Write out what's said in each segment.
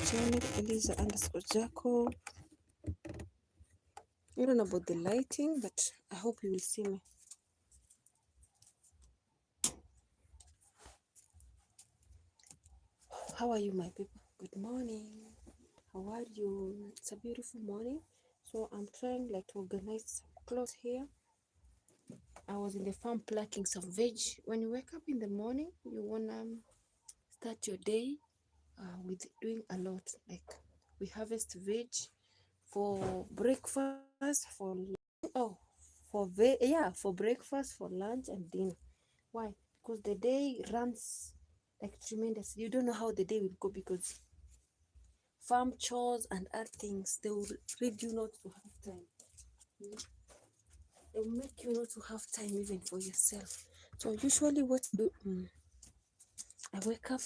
channel, Eliza_Jacob. I don't know about the lighting, but I hope you will see me. How are you, my people? Good morning. How are you? It's a beautiful morning. So I'm trying like to organize some clothes here. I was in the farm plucking some veg. When you wake up in the morning, you wanna start your day with doing a lot. Like we harvest veg for breakfast, for breakfast, for lunch and dinner. Why? Because the day runs like tremendous. You don't know how the day will go because farm chores and other things, they will read you not to have time. They will make you not to have time even for yourself. So usually what I do, I wake up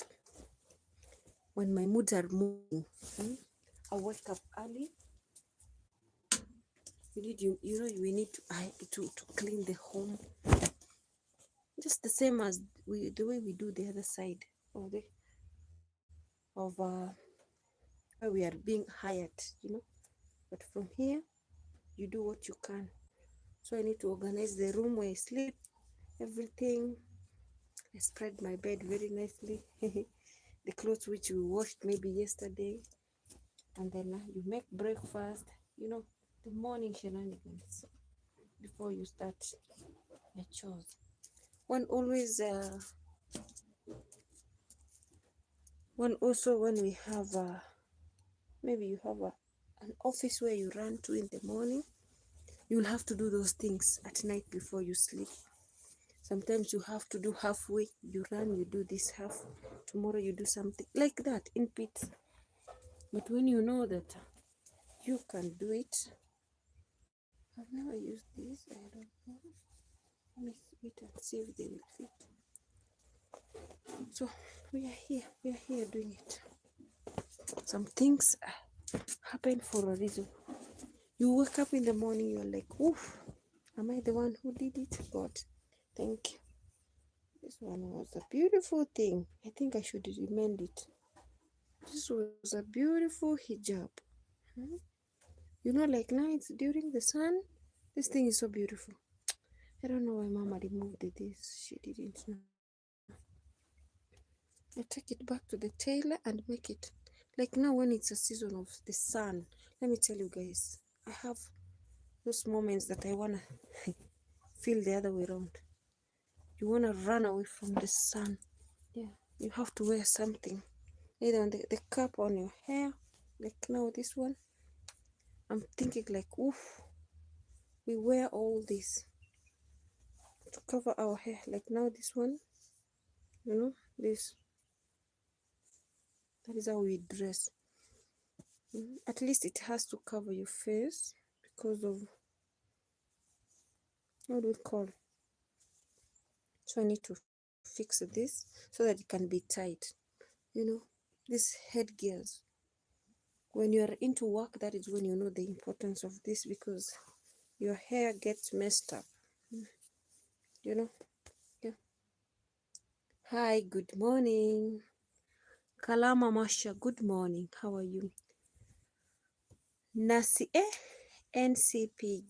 when my moods are moving. I wake up early. We need to clean the home, just the same as the way we do the other side of where we are being hired. But from here, you do what you can. So I need to organize the room where I sleep, everything. I spread my bed very nicely. The clothes which we washed maybe yesterday, and then you make breakfast. The morning shenanigans before you start your chores. When we have maybe you have an office where you run to in the morning, you will have to do those things at night before you sleep. Sometimes you have to do halfway. You run, you do this half. Tomorrow you do something like that in bits. But when you know that you can do it, I've never used this. I don't know. Let me wait and see if they will fit. So we are here doing it. Some things happen for a reason. You wake up in the morning, you're like, oof, am I the one who did it? God, thank you. This one was a beautiful thing. I think I should recommend it. This was a beautiful hijab. Like now it's during the sun. This thing is so beautiful. I don't know why Mama removed this. She didn't know. I take it back to the tailor and make it. Like now when it's a season of the sun, let me tell you guys, I have those moments that I wanna feel the other way around. You wanna run away from the sun. Yeah, you have to wear something. Either on the cap on your hair, like now this one. I'm thinking like, oof, we wear all this to cover our hair. Like now this one, this. That is how we dress. At least it has to cover your face because of, what do we call? So I need to fix this so that it can be tight. These headgears. When you are into work, that is when you know the importance of this because your hair gets messed up. Yeah. Hi, good morning. Kalama Masha, good morning. How are you? Nasi NCP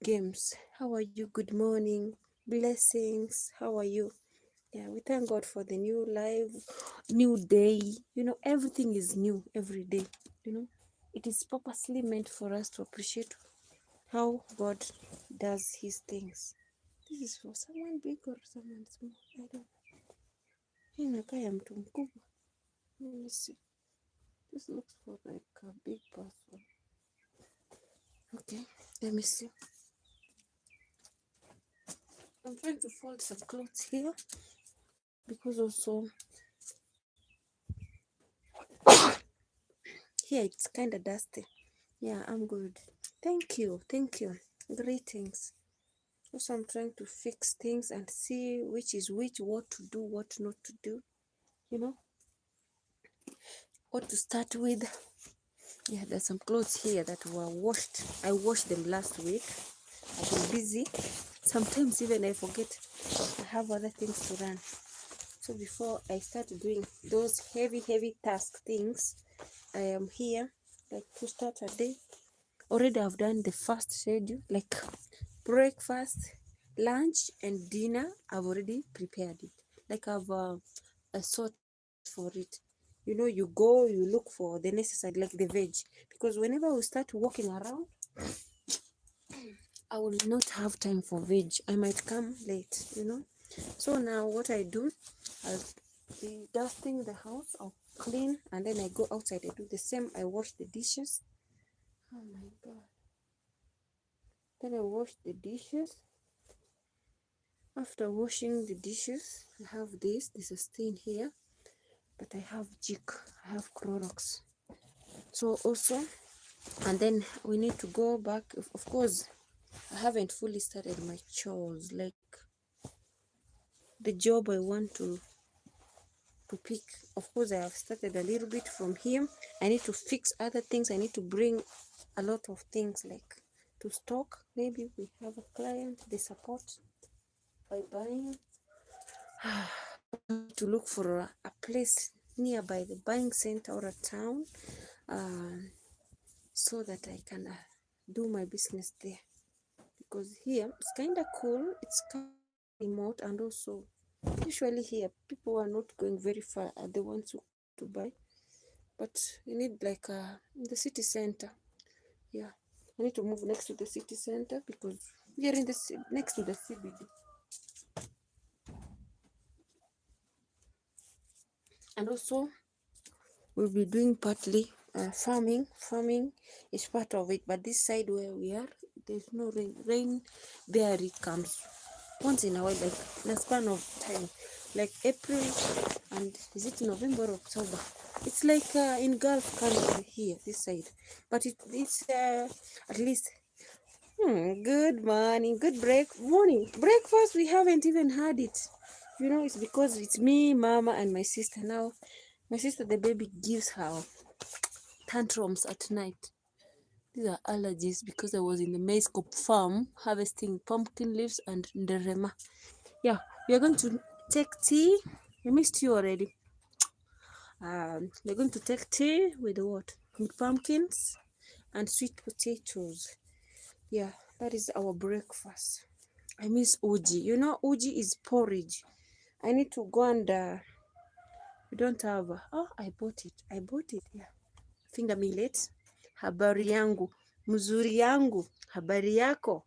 Games, how are you? Good morning. Blessings, how are you? Yeah, we thank God for the new life, new day. Everything is new every day. It is purposely meant for us to appreciate how God does his things. This is for someone big or someone small. I don't know. Inakaa mtu mkubwa. Let me see. This looks for like a big person. Okay, let me see. I'm trying to fold some clothes here because also here it's kind of dusty. Yeah, I'm good. Thank you. Greetings. Also, I'm trying to fix things and see which is which, what to do, what not to do. What to start with. Yeah, there's some clothes here that were washed. I washed them last week. I've been busy. Sometimes even I forget I have other things to run. So before I start doing those heavy task things, I am here like to start a day. Already I've done the first schedule, like breakfast, lunch, and dinner. I've already prepared it. Like I've sorted for it. You know, you go, you look for the necessary, like the veg, because whenever we start walking around, I will not have time for veg. I might come late, you know. So now what I do, I'll be dusting the house, I'll clean, and then I go outside. I do the same. I wash the dishes. Oh my god. Then I wash the dishes. After washing the dishes, I have this. There's a stain here, but I have Jik. I have Clorox. So also, and then we need to go back. Of course, I haven't fully started my chores, like the job I want to pick. Of course, I have started a little bit from here. I need to fix other things. I need to bring a lot of things like to stock. Maybe we have a client, they support by buying. To look for a place nearby the buying center or a town, so that I can do my business there, because here it's kind of cool, it's kind of remote, and also usually here people are not going very far, are the ones who to buy, but you need like the city center. Yeah, I need to move next to the city center because we are in the next to the CBD. And also we'll be doing partly farming. Farming is part of it, but this side where we are, there's no rain. Rain barely comes once in a while, like in a span of time, like April and is it November or October. It's like in Gulf country here, this side, but it's at least. Good morning, good morning breakfast. We haven't even had it. You know, it's because it's me, Mama, and my sister. Now, my sister, the baby, gives her tantrums at night. These are allergies because I was in the maize cob farm harvesting pumpkin leaves and nderema. Yeah, we are going to take tea. I missed you already. We're going to take tea with what? With pumpkins and sweet potatoes. Yeah, that is our breakfast. I miss uji. You know, uji is porridge. I need to go and we don't have. Oh, I bought it. Yeah, finger millet. Habari yangu, mzuri yangu, habari yako.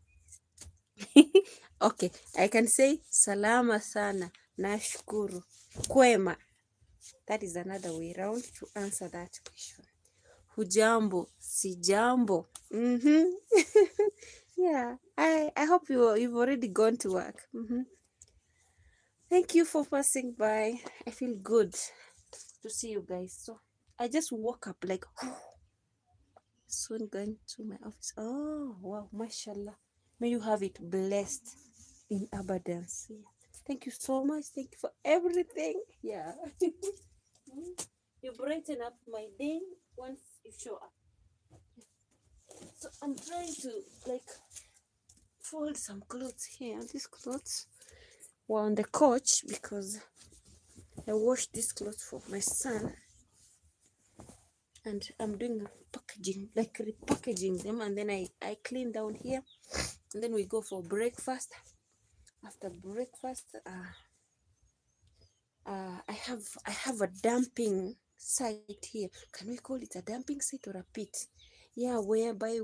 Okay, I can say salama sana, nashukuru, kwema. That is another way around to answer that question. Hujambo, sijambo. Yeah, I hope you've already gone to work. Thank you for passing by. I feel good to see you guys. So I just woke up like soon going to my office. Oh wow, mashallah. May you have it blessed in abundance. Yeah. Thank you so much. Thank you for everything. Yeah. You brighten up my day once you show up. So I'm trying to like fold some clothes here. These clothes were on the couch because I washed these clothes for my son, and I'm doing packaging, like repackaging them, and then I clean down here, and then we go for breakfast. After breakfast, I have a dumping site here. Can we call it a dumping site or a pit? Yeah, whereby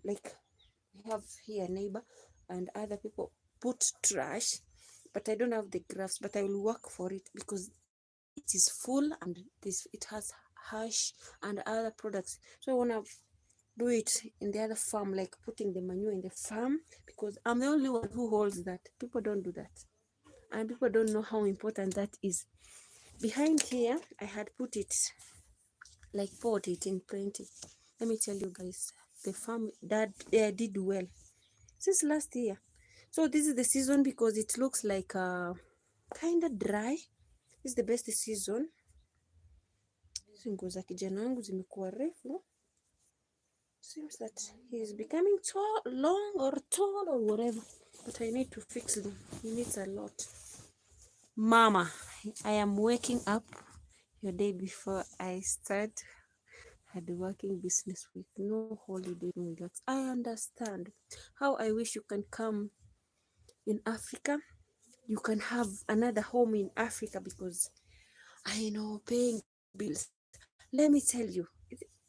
like we have here a neighbor and other people put trash, but I don't have the graphs, but I will work for it because it is full and it has hash and other products. So I want to do it in the other farm, like putting the manure in the farm, because I'm the only one who holds that. People don't do that, and people don't know how important that is. Behind here I had put it, like bought it in plenty. Let me tell you guys, the farm that did well since last year. So this is the season because it looks like kind of dry. This is the best season. Nguo za kijana wangu zimekuwa refu. Seems that he's becoming tall, long or tall or whatever, but I need to fix them. He needs a lot. Mama, I am waking up. your day before I start had a working business week, no holiday, no relax. I understand how I wish you can come in Africa. You can have another home in Africa because I know paying bills. Let me tell you,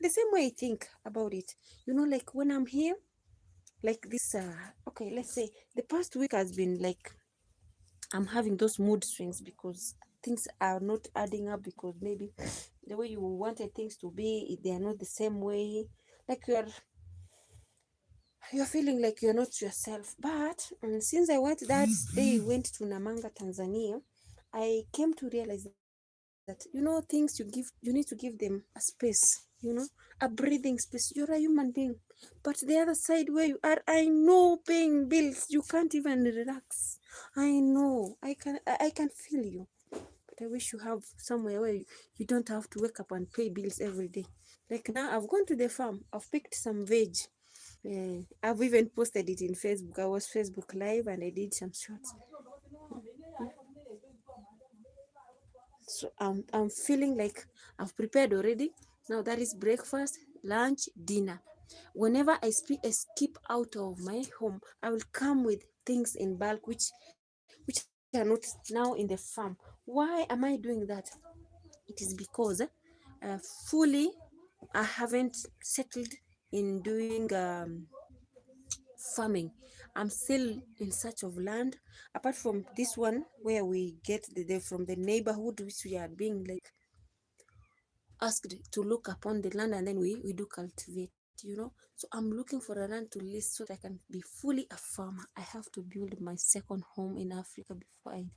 the same way I think about it. Like when I'm here, like this. Okay, let's say the past week has been like I'm having those mood swings because things are not adding up because maybe the way you wanted things to be, they are not the same way. Like you're feeling like you're not yourself. But since I went that day, went to Namanga, Tanzania, I came to realize that things you need to give them a space, a breathing space. You're a human being, but the other side where you are, I know paying bills, you can't even relax. I know, I can feel you, but I wish you have somewhere where you don't have to wake up and pay bills every day. Like now, I've gone to the farm, I've picked some veg. I've even posted it in Facebook. I was Facebook Live and I did some shots. So I'm feeling like I've prepared already. Now that is breakfast, lunch, dinner. Whenever I skip out of my home, I will come with things in bulk which are not now in the farm. Why am I doing that? It is because fully I haven't settled in doing farming. I'm still in search of land. Apart from this one where we get from the neighborhood, which we are being like asked to look upon the land, and then we do cultivate. So I'm looking for a land to list so that I can be fully a farmer. I have to build my second home in Africa before I leave.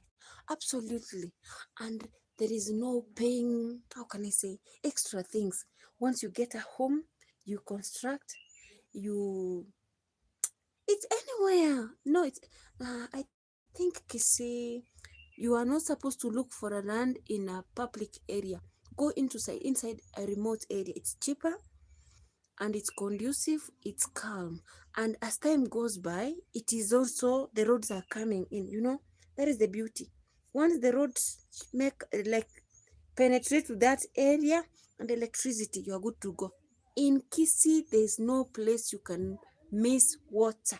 Absolutely. And there is no paying, how can I say, extra things. Once you get a home, you construct, you it's anywhere. No, it's I think Kisi, you are not supposed to look for a land in a public area. Go inside a remote area. It's cheaper and it's conducive, it's calm. And as time goes by, it is also the roads are coming in. That is the beauty. Once the roads make like penetrate to that area and electricity, you are good to go. In Kisi, there's no place you can miss water.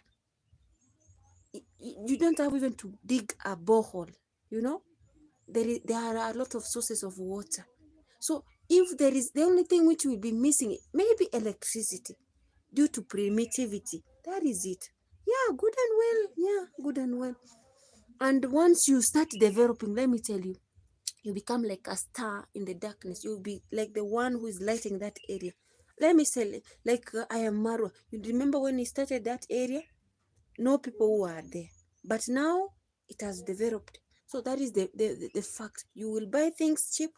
You don't have even to dig a borehole. you know there are a lot of sources of water. So if there is the only thing which will be missing, maybe electricity due to primitivity, that is it. Yeah, good and well. Yeah, good and well. And once you start developing, let me tell you, you become like a star in the darkness. You'll be like the one who is lighting that area. Let me say, like I am Marwa. You remember when he started that area? No people who are there, but now it has developed. So that is the fact. You will buy things cheap,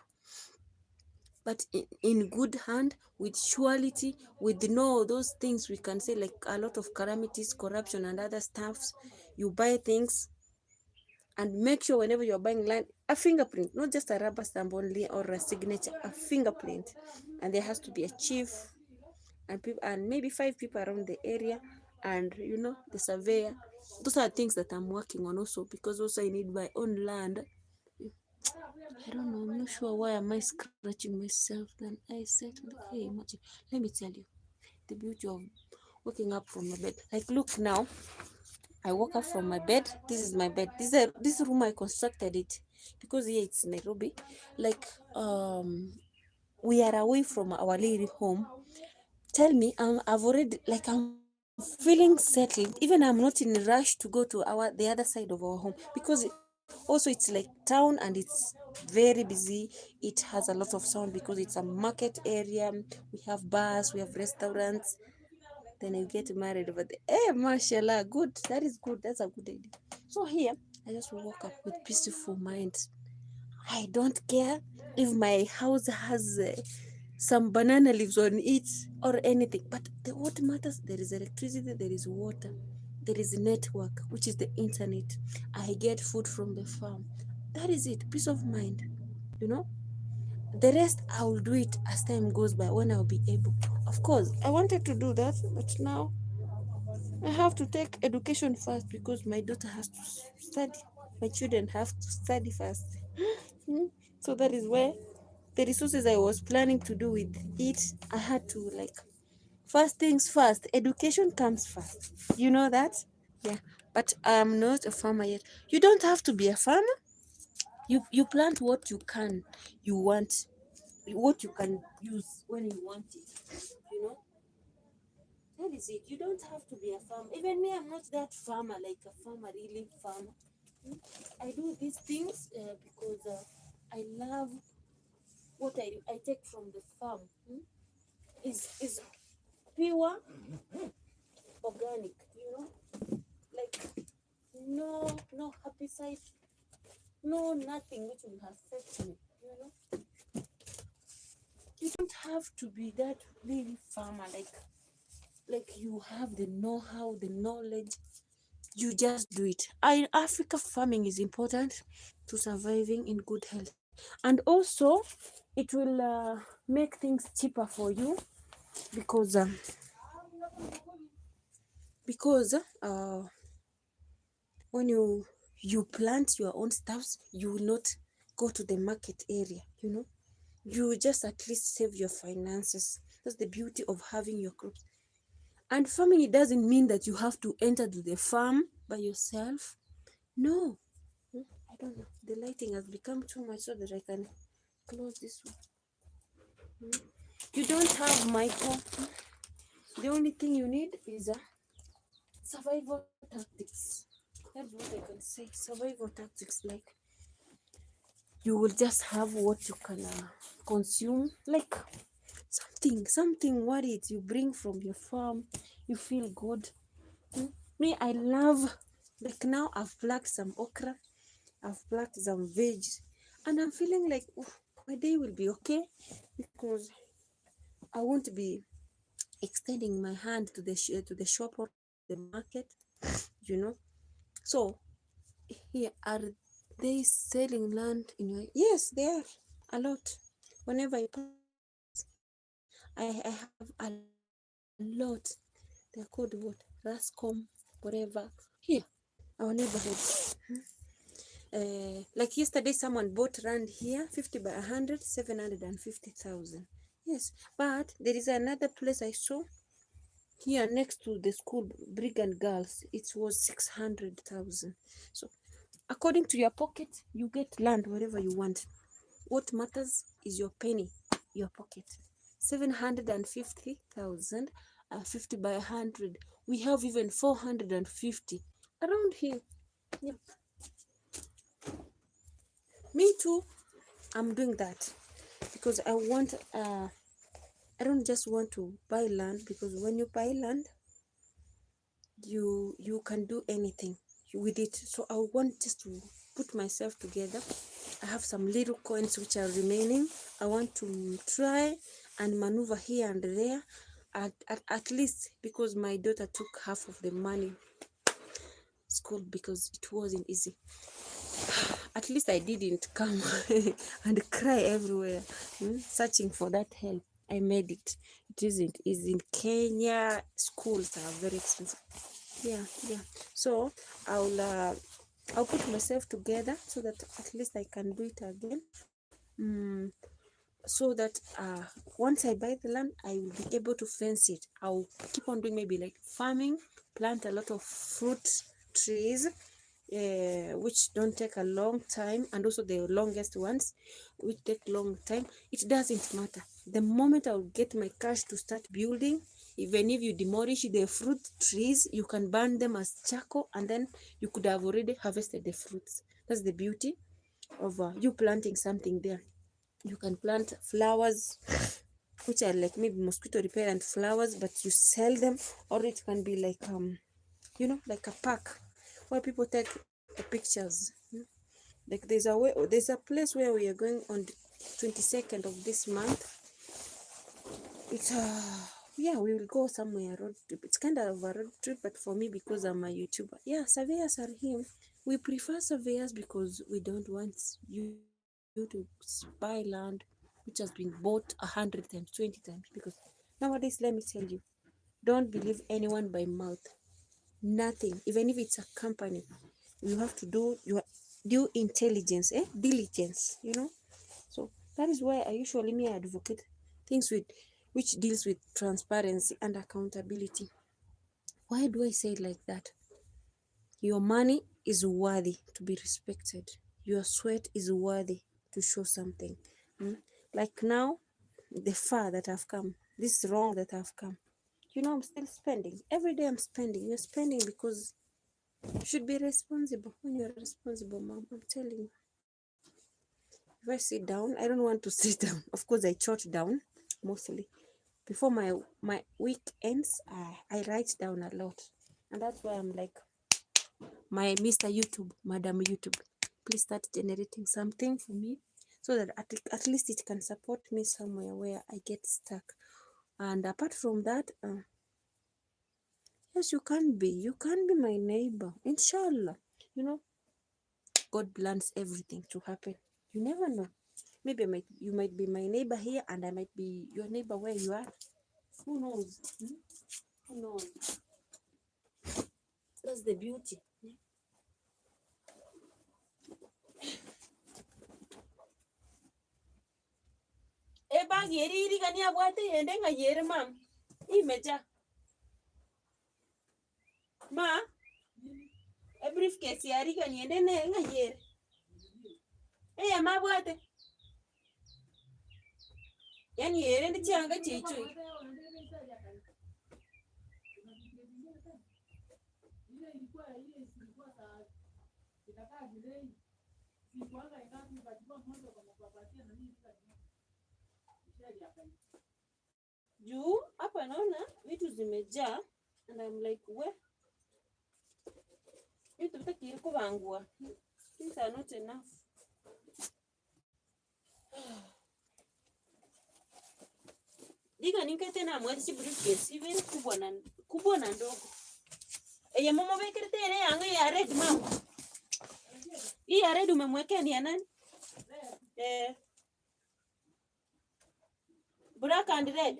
but in good hand, with surety, with no those things we can say like a lot of calamities, corruption and other stuffs. You buy things and make sure whenever you're buying land, a fingerprint, not just a rubber stamp only or a signature, a fingerprint. And there has to be a chief and people, and maybe 5 people around the area, and the surveyor. Those are things that I'm working on also, because also I need my own land. I don't know, I'm not sure why am I scratching myself. Then I said, hey, imagine, let me tell you the beauty of waking up from my bed. Like, look now, I woke up from my bed. This is my bed. This room I constructed it because here it's Nairobi. Like, we are away from our lady home. Tell me, I've already, like, I'm feeling settled. Even I'm not in a rush to go to the other side of our home, because also it's like town and it's very busy. It has a lot of sound because it's a market area. We have bars, we have restaurants. Then you get married over there. Hey, mashallah, good. That is good. That's a good idea. So here, I just woke up with peaceful mind. I don't care if my house has some banana leaves on it or anything. But what matters, there is electricity, there is water, there is network, which is the internet. I get food from the farm. That is it. Peace of mind. You know? The rest I will do it as time goes by when I'll be able. Of course, I wanted to do that, but now I have to take education first because my daughter has to study. My children have to study first. So that is where the resources I was planning to do with it, I had to like, first things first, education comes first. You know that? Yeah. But I'm not a farmer yet. You don't have to be a farmer. You plant what you want, what you can use when you want it. You know? That is it. You don't have to be a farmer. Even me, I'm not that farmer, like a farmer, really farmer. Mm. I do these things because I love what I take from the farm. Is pure organic, like no herbicide, no nothing which will affect me. You don't have to be that really farmer, like you have the know-how, the knowledge. You just do it. Africa farming is important to surviving in good health, and also it will make things cheaper for you because because when you plant your own stuffs, you will not go to the market area. You just at least save your finances. That's the beauty of having your crops. And farming, it doesn't mean that you have to enter to the farm by yourself. No. I don't know. The lighting has become too much so that I can close this one. You don't have Michael. The only thing you need is a survival tactics. That's what I can say. Survival tactics, like you will just have what you can consume, like something what it you bring from your farm. You feel good. Me, I love, like now I've plucked some okra, I've plucked some veg, and I'm feeling like my day will be okay because I won't be extending my hand to the shop or the market, you know. So here, are they selling land in your? Yes, they are a lot. Whenever I pass, I have a lot. They're called what? Rascom, whatever. Here, our neighborhood. Like yesterday, someone bought land here, 50 by 100, 750,000. Yes, but there is another place I saw here next to the school, Brigand Girls. It was 600,000. So, according to your pocket, you get land wherever you want. What matters is your penny, your pocket. 750,000, 50 by 100. We have even 450 around here. Yeah. Me too. I'm doing that because I don't just want to buy land, because when you buy land, you can do anything with it. So I want just to put myself together. I have some little coins which are remaining. I want to try and maneuver here and there, at least because my daughter took half of the money school because it wasn't easy. At least I didn't come and cry everywhere, searching for that help. I made it. It isn't easy. In Kenya, schools are very expensive. Yeah. So I'll put myself together so that at least I can do it again. So that once I buy the land, I will be able to fence it. I'll keep on doing maybe like farming, plant a lot of fruit trees, which don't take a long time, and also the longest ones which take long time. It doesn't matter. The moment I'll get my cash to start building, even if you demolish the fruit trees, you can burn them as charcoal, and then you could have already harvested the fruits. That's the beauty of you planting something there. You can plant flowers which are like maybe mosquito repellent flowers, but you sell them, or it can be like like a park where people take pictures. Like there's a place where we are going on the 22nd of this month. It's yeah, we will go somewhere road trip. It's kind of a road trip, but for me, because I'm a YouTuber, yeah, surveyors are here. We prefer surveyors because we don't want you to buy land which has been bought 100 times, 20 times. Because nowadays, let me tell you, don't believe anyone by mouth. Nothing, even if it's a company, you have to do your due intelligence, diligence. So That is why I usually advocate things which deals with transparency and accountability. Why do I say it like that? Your money is worthy to be respected. Your sweat is worthy to show something. Mm? Like now, the far that I've come, this wrong that I've come. I'm still spending. Every day I'm spending. You're spending because you should be responsible. When you're responsible, mom, I'm telling you. If I sit down, I don't want to sit down. Of course, I jot down mostly. Before my week ends, I write down a lot. And that's why I'm like, my Mr. YouTube, Madam YouTube, please start generating something for me so that at least it can support me somewhere where I get stuck. And apart from that, yes, you can be my neighbor, inshallah. God plans everything to happen. You never know. Maybe you might be my neighbor here, and I might be your neighbor where you are. Who knows? Who knows? That's the beauty. Bag yeri gani abwate yende nga yere mam. Imeja. Ma, briefcase yari gani yende ne nga yere. Ma abwate. Yani yere ndi changa chichu. Juu hapa naona vitu zimejaa, and I'm like, vitu vitakiri kubangua. These are not enough. Diga nikete na mwezi briefcase hivi kubwa na ndogo. Mama wekete ile yangu ya red mama. Hii ya red umemwekea ni ya nani? Black and red.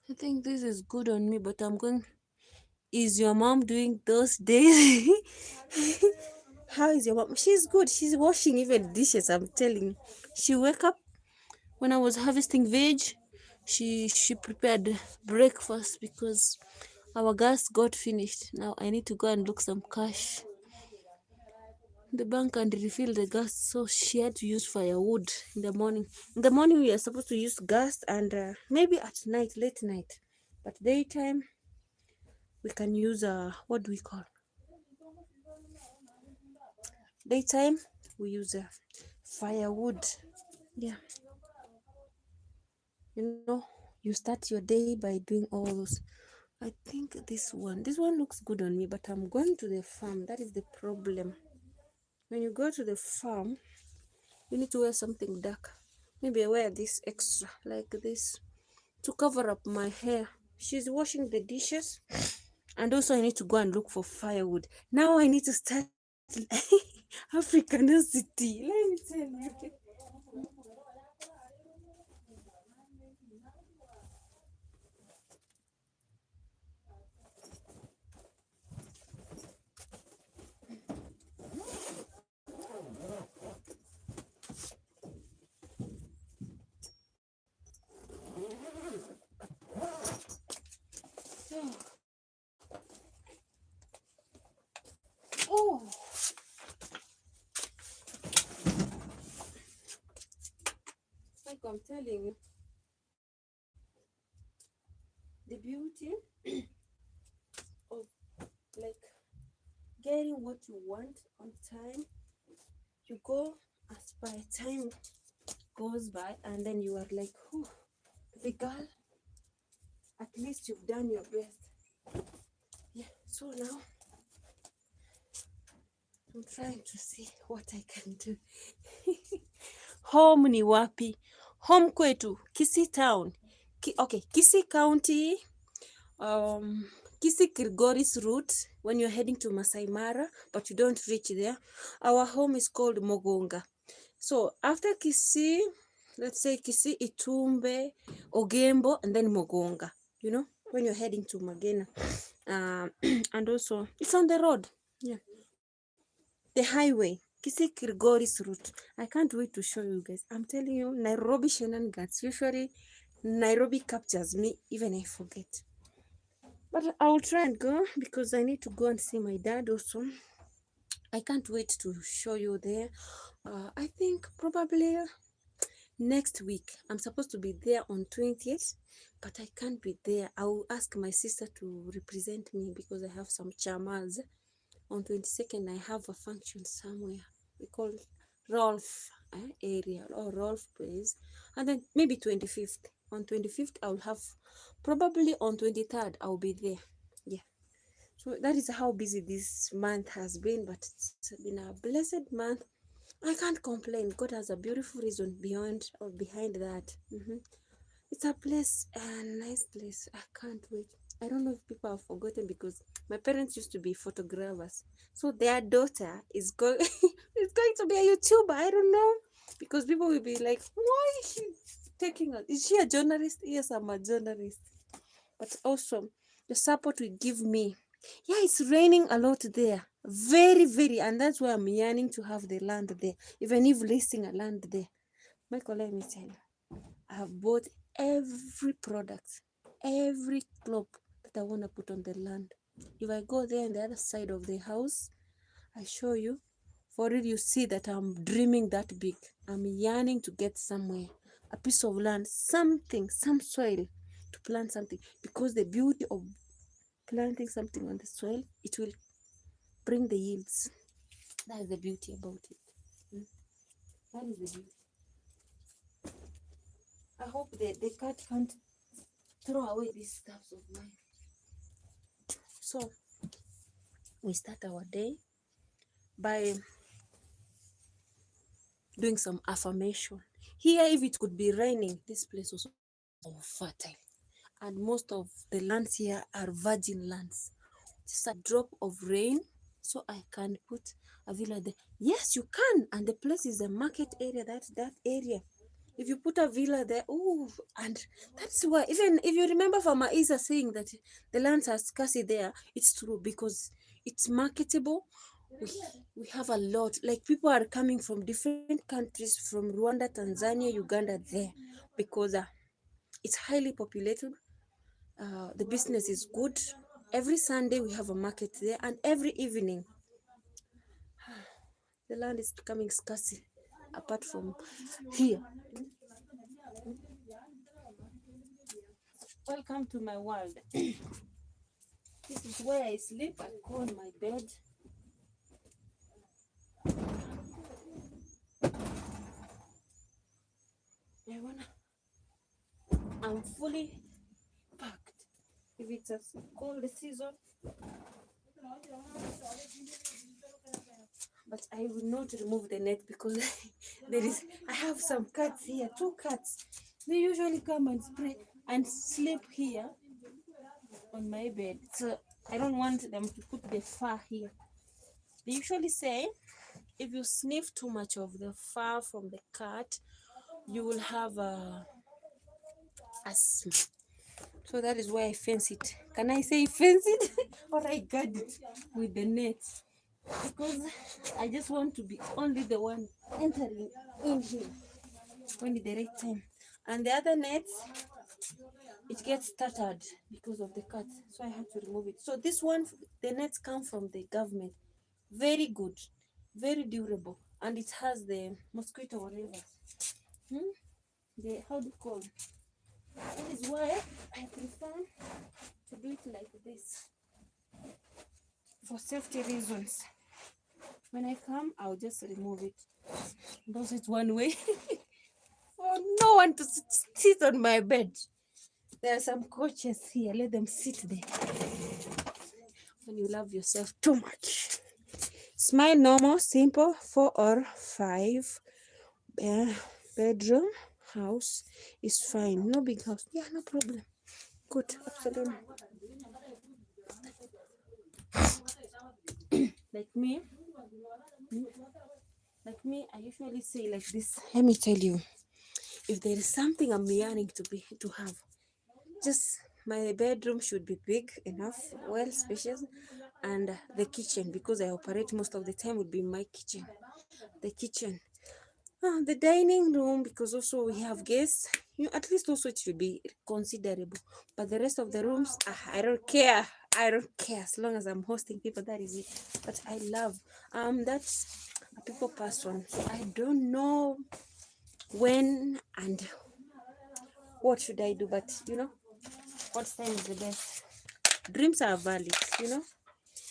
I think this is good on me, but I'm going. Is your mom doing those days? How is your mom? She's good. She's washing even dishes. I'm telling you. She wake up when I was harvesting veg. She prepared breakfast because our gas got finished. Now I need to go and look some cash in the bank and refill the gas. So she had to use firewood in the morning. In the morning we are supposed to use gas, and maybe at night, late night. But daytime we can use what do we call? Daytime we use firewood. Yeah. You start your day by doing all those. I think this one looks good on me, but I'm going to the farm. That is the problem. When you go to the farm, you need to wear something dark. Maybe I wear this extra, like this, to cover up my hair. She's washing the dishes, and also I need to go and look for firewood. Now I need to start Africanicity. Let me tell you. I'm telling you, the beauty of like getting what you want on time. You go as by time goes by, and then you are like, oh, the girl, at least you've done your best. Yeah, so now I'm trying to see what I can do. Home ni wapi? Home kwetu, Kisii town. Okay, Kisii County, um, Kisii Kilgoris route when you're heading to Masai Mara, but you don't reach there. Our home is called Mogonga. So after Kisii, let's say Kisii, Itumbe, Ogembo, and then Mogonga, you know, when you're heading to Magena. And also, it's on the road. Yeah. The highway, Kisii Kilgoris route. I can't wait to show you guys. I'm telling you, Nairobi shenanigans. Usually, Nairobi captures me, even I forget. But I will try and go because I need to go and see my dad also. I can't wait to show you there. I think probably next week. I'm supposed to be there on 20th, but I can't be there. I will ask my sister to represent me because I have some chamas. On 22nd, I have a function somewhere. We call it Rolf area or Rolf place. And then maybe 25th. On 25th, I will have, probably on 23rd, I'll be there. Yeah. So that is how busy this month has been, but it's been a blessed month. I can't complain. God has a beautiful reason beyond or behind that. It's a place, a nice place. I can't wait. I don't know if people have forgotten because my parents used to be photographers. So their daughter is going is going to be a YouTuber. I don't know. Because people will be like, why is she taking us? Is she a journalist? Yes, I'm a journalist. But also the support will give me. Yeah, it's raining a lot there. Very, very. And that's why I'm yearning to have the land there. Even if listing a land there. Michael, let me tell you. I have bought every product, every cloth that I want to put on the land. If I go there on the other side of the house, I show you. For it, you see that I'm dreaming that big. I'm yearning to get somewhere, a piece of land, something, some soil to plant something. Because the beauty of planting something on the soil, it will bring the yields. That is the beauty about it. That is the beauty. I hope the cat can't throw away these stuffs of mine. So we start our day by doing some affirmation. Here, if it could be raining, this place was so fertile. And most of the lands here are virgin lands. Just a drop of rain, so I can put a villa there. Yes, you can. And the place is a market area. That's that area. If you put a villa there, oh, and that's why, even if you remember Farmer Isa saying that the lands are scarcity there, it's true because it's marketable. We have a lot. Like people are coming from different countries, from Rwanda, Tanzania, Uganda, there because it's highly populated. The business is good. Every Sunday we have a market there, and every evening the land is becoming scarce. Apart from here, welcome to my world. This is where I sleep. I call my bed. I'm fully packed. If it's a cold season, but I will not remove the net because I have some cats here, two cats. They usually come and spray and sleep here on my bed. So I don't want them to put the fur here. They usually say if you sniff too much of the fur from the cat, you will have a asthma. So that is why I fence it. Can I say fence it? Or I guard it with the net? Because I just want to be only the one entering in here when it's the right time. And the other nets, it gets tattered because of the cat. So I had to remove it. So this one, the nets come from the government. Very good, very durable. And it has the mosquito whatever. how do you call? That is why I prefer to do it like this for safety reasons. When I come, I'll just remove it. Those it one way for no one to sit on my bed. There are some coaches here. Let them sit there. When you love yourself too much. Smile normal, simple, 4 or 5 bedroom house is fine. No big house. Yeah, no problem. Good, absolutely. Like me, I usually say like this. Let me tell you, if there is something I'm yearning to have, just my bedroom should be big enough, well spacious, and the kitchen, because I operate most of the time, would be my kitchen. The kitchen, the dining room, because also we have guests. At least also it should be considerable. But the rest of the rooms, I don't care. I don't care as long as I'm hosting people. That is it. But I love that's a people person. So I don't know when and what should I do, but what time is the best. Dreams are valid,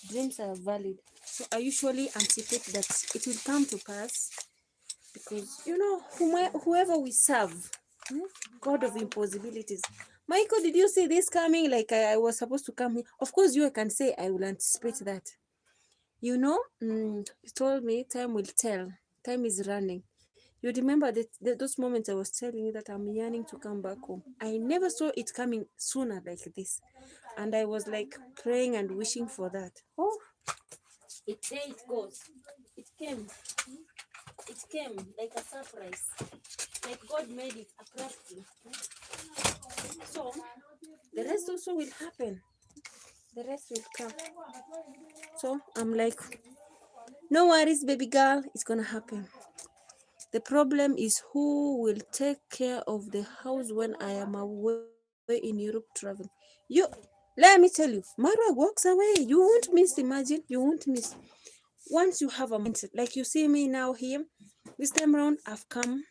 dreams are valid. So I usually anticipate that it will come to pass, because whoever we serve, God of impossibilities. Michael, did you see this coming? Like I was supposed to come here. Of course, you can say I will anticipate that. He told me time will tell. Time is running. You remember those moments I was telling you that I'm yearning to come back home. I never saw it coming sooner like this. And I was like praying and wishing for that. Oh, there it goes. It came. It came like a surprise. Like God made it abruptly. So the rest also will happen. The rest will come. So I'm like, no worries, baby girl, it's gonna happen. The problem is who will take care of the house when I am away in Europe traveling. Let me tell you, Marwa walks away. You won't miss, imagine, you won't miss. Once you have a mindset, like you see me now here, this time around, I've come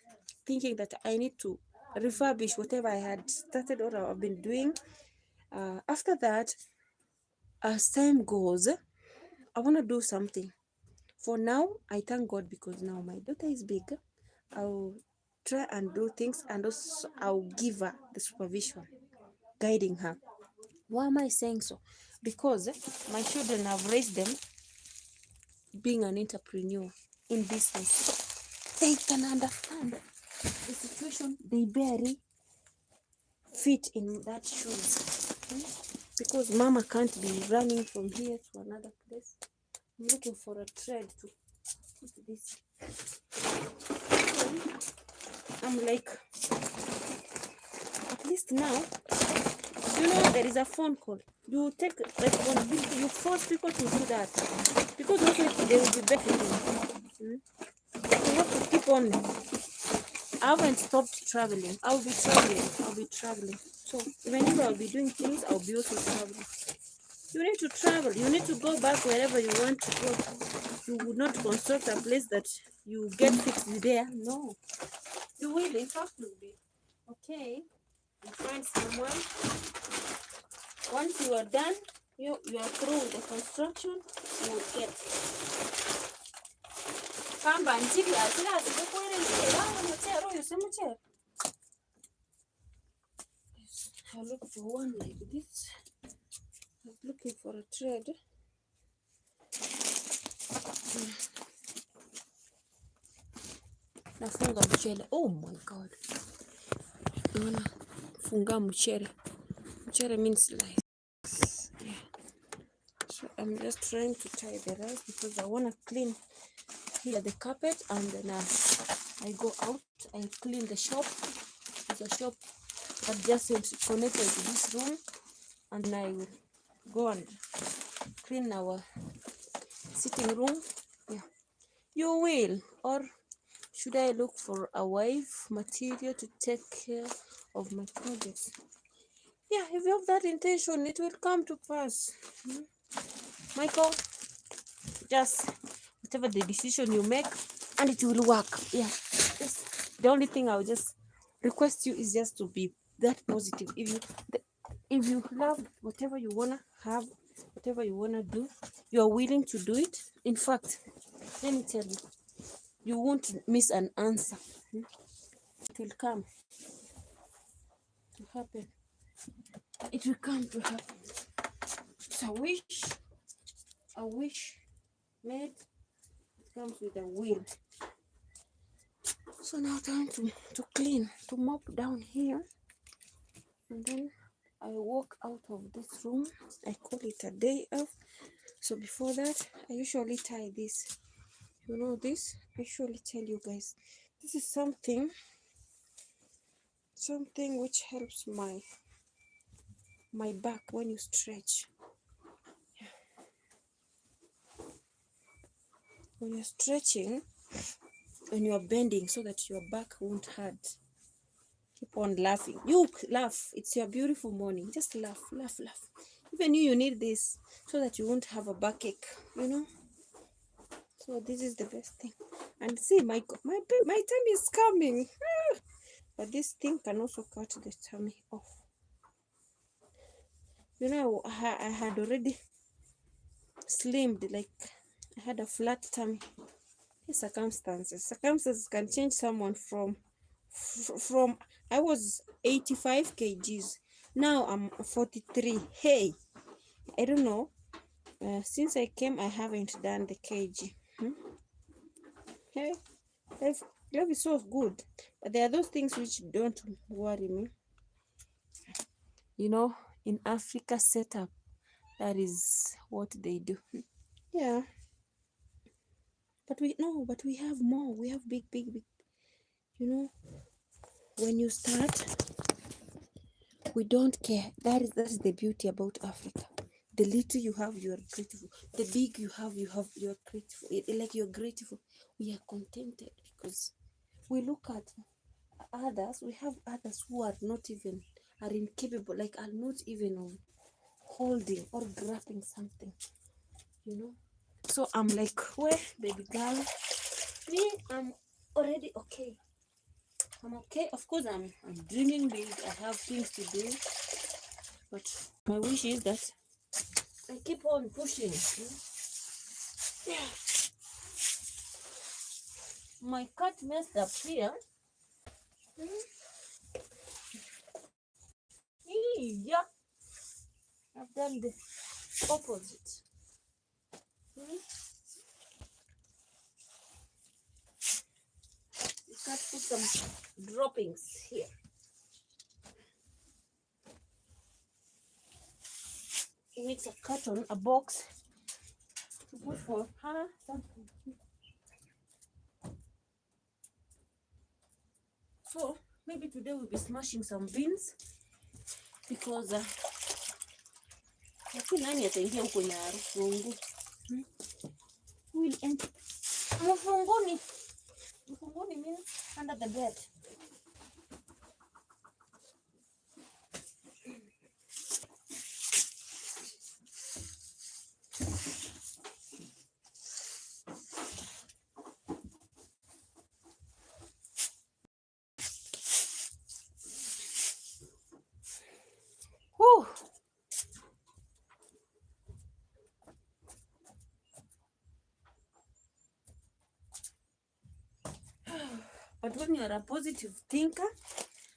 thinking that I need to refurbish whatever I had started or I've been doing. After that, as time goes, I want to do something. For now, I thank God because now my daughter is big. I'll try and do things, and also I'll give her the supervision, guiding her. Why am I saying so? Because my children have raised them being an entrepreneur in business. They can understand the situation. They barely fit in that shoes. Because mama can't be running from here to another place. I'm looking for a thread to put this. I'm like, at least now, there is a phone call. You take responsibility. You force people to do that, because also they will be benefiting. You have to keep on. I haven't stopped traveling. I'll be traveling. So even if I'll be doing things, I'll be also traveling. You need to travel. You need to go back wherever you want to go. You would not construct a place that you get fixed there. No. You will, in fact, will be. Okay. You find someone. Once you are done, you are through with the construction, you will get. I'll look for one like this. I'm looking for a thread. Nafunga mchele. Oh my God. Funga mchele. Mchele means life. Yeah. So I'm just trying to tie the rest because I want to clean here the carpet, and then I go out. I clean the shop. It's a shop that just connected to this room, and then I will go and clean our sitting room. Yeah, you will. Or should I look for a wife material to take care of my projects? Yeah, if you have that intention, it will come to pass. Michael, just whatever the decision you make, and it will work. Yeah, the only thing I'll just request you is just to be that positive. If you love whatever you wanna have, whatever you wanna do, you are willing to do it. In fact, let me tell you, you won't miss an answer. It will come to happen. It will come to happen. It's a wish made. It comes with a will. So now time to clean, to mop down here. And then I walk out of this room. I call it a day off. So before that, I usually tie this. You know this? I usually tell you guys, this is something which helps my back when you stretch. When you're stretching, when you're bending so that your back won't hurt. Keep on laughing. You laugh. It's your beautiful morning. Just laugh, laugh, laugh. Even you need this so that you won't have a backache, you know. So this is the best thing. And see, my tummy is coming. But this thing can also cut the tummy off. You know, I had already slimmed, like I had a flat tummy. Circumstances can change someone from I was 85 kgs. Now I'm 43. Hey, I don't know. Since I came, I haven't done the kg. Hey, life is so good. But there are those things which don't worry me. You know, in Africa setup, that is what they do. Yeah. But we have more. We have big. You know, when you start, we don't care. That is the beauty about Africa. The little you have, you are grateful. The big you have, you're grateful. Like you're grateful. We are contented because we look at others. We have others who are incapable, like are not even of holding or grabbing something, you know. So I'm like, well, baby girl, me, I'm already okay. I'm okay. Of course, I'm dreaming big. I have things to do, but my wish is that I keep on pushing. Yeah. My cat messed up here. Yeah, I've done the opposite. You can't put some droppings here. It makes a carton, a box to put for her something. So maybe today we'll be smashing some beans because nani ataingia huko Nyaru fungu. We'll end mfunguni. Mfunguni means under the bed. Whew. But when you are a positive thinker,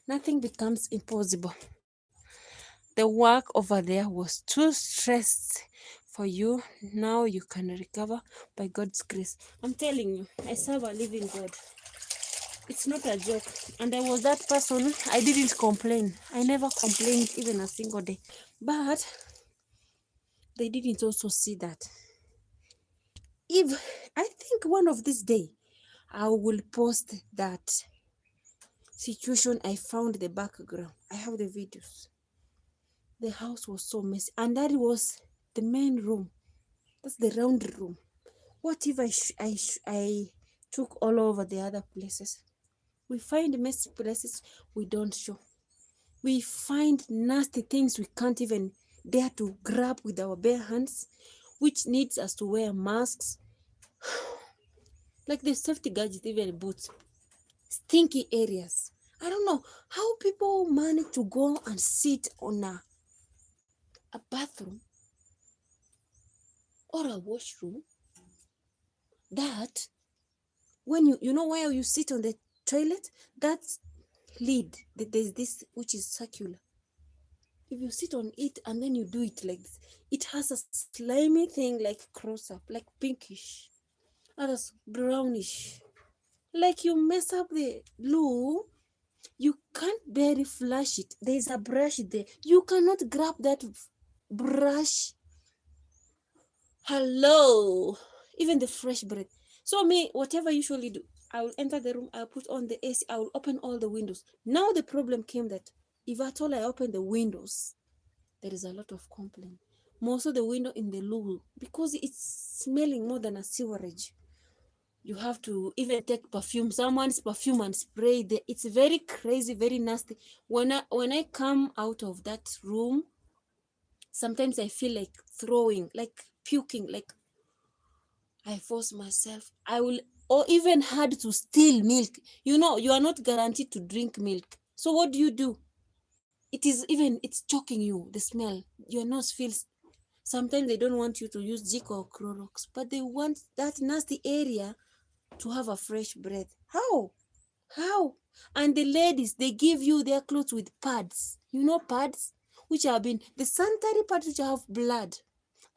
nothing becomes impossible. The work over there was too stressed for you. Now you can recover by God's grace. I'm telling you, I serve a living God. It's not a joke. And I was that person, I didn't complain. I never complained even a single day. But they didn't also see that. If I think one of this day, I will post that situation. I found the background. I have the videos. The house was so messy. And that was the main room. That's the round room. What if I took all over the other places? We find messy places we don't show. We find nasty things we can't even dare to grab with our bare hands, which needs us to wear masks. Like the safety gadgets, even boots. Stinky areas. I don't know how people manage to go and sit on a bathroom or a washroom that when you know where you sit on the toilet, that lid, there's this which is circular. If you sit on it and then you do it like this, it has a slimy thing like cross up, like pinkish, others brownish. Like you mess up the glue, you can't barely flush it. There's a brush there. You cannot grab that brush. Hello, even the fresh bread. So me, whatever I usually do, I will enter the room, I'll put on the AC, I will open all the windows. Now the problem came that if at all I open the windows, there is a lot of complaint. Most of the window in the loo, because it's smelling more than a sewerage. You have to even take perfume, someone's perfume, and spray there. It's very crazy, very nasty. When I come out of that room, sometimes I feel like throwing, like puking, like I force myself. I will, or even had to steal milk. You know, you are not guaranteed to drink milk. So what do? It is even, it's choking you, the smell. Your nose feels, sometimes they don't want you to use Jik or Clorox, but they want that nasty area to have a fresh breath. How? How? And the ladies, they give you their clothes with pads. You know pads? Which have been, the sanitary pads which have blood.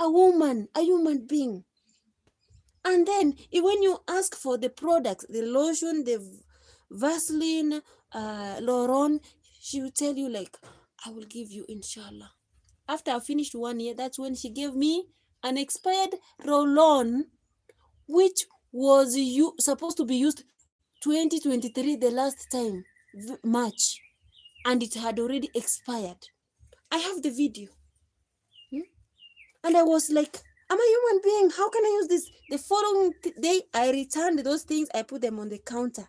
A woman, a human being. And then when you ask for the products, the lotion, the Vaseline, Laurent, she will tell you like, I will give you inshallah. After I finished 1 year, that's when she gave me an expired roll-on, which was supposed to be used 2023, the last time, March, and it had already expired. I have the video. And I was like, I'm a human being. How can I use this? The following day, I returned those things. I put them on the counter.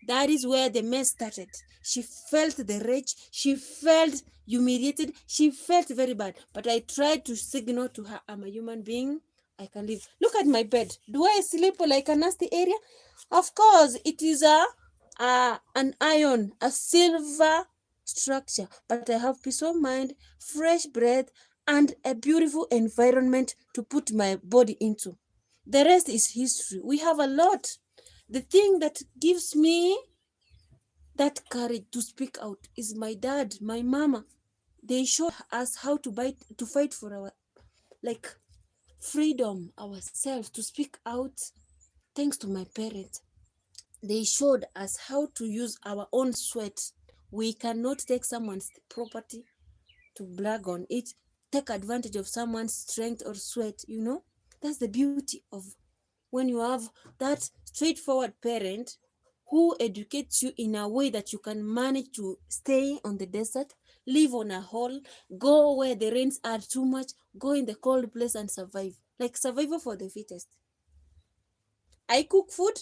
That is where the mess started. She felt the rage. She felt humiliated. She felt very bad. But I tried to signal to her, I'm a human being. I can live. Look at my bed. Do I sleep like a nasty area? Of course, it is an iron, a silver structure. But I have peace of mind, fresh breath, and a beautiful environment to put my body into. The rest is history. We have a lot. The thing that gives me that courage to speak out is my dad, my mama. They showed us how to fight for our like freedom, ourselves, to speak out. Thanks to my parents, they showed us how to use our own sweat. We cannot take someone's property to brag on it, take advantage of someone's strength or sweat. That's the beauty of when you have that straightforward parent who educates you in a way that you can manage to stay on the desert, live on a hole, go where the rains are too much, go in the cold place and survive. Like survival for the fittest. I cook food,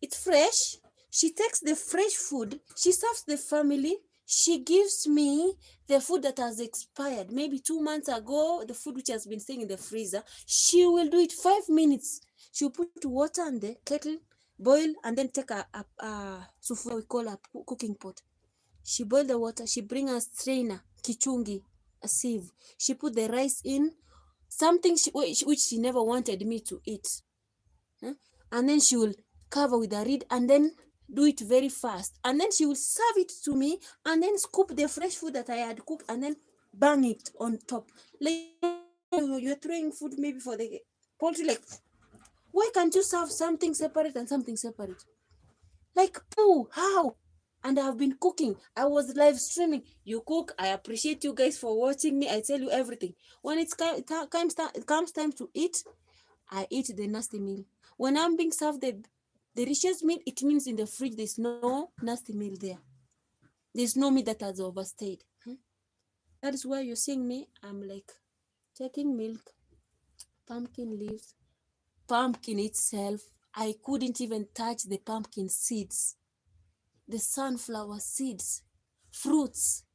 it's fresh. She takes the fresh food, she serves the family, she gives me the food that has expired, maybe 2 months ago, the food which has been staying in the freezer. She will do it 5 minutes. She'll put water on the kettle, boil, and then take a sufuria, we call a cooking pot. She boil the water, she bring a strainer, kichungi, a sieve. She put the rice in, something which she never wanted me to eat. And then she will cover with a reed and then do it very fast. And then she will serve it to me and then scoop the fresh food that I had cooked and then bang it on top. Like you're throwing food maybe for the poultry, like, why can't you serve something separate and something separate? Like, poo, how? And I've been cooking. I was live streaming. You cook. I appreciate you guys for watching me. I tell you everything. When it comes time to eat, I eat the nasty meal. When I'm being served the richest meal, it means in the fridge there's no nasty meal there. There's no meat that has overstayed. That is why you're seeing me. I'm like taking milk, pumpkin leaves, pumpkin itself. I couldn't even touch the pumpkin seeds, the sunflower seeds, fruits.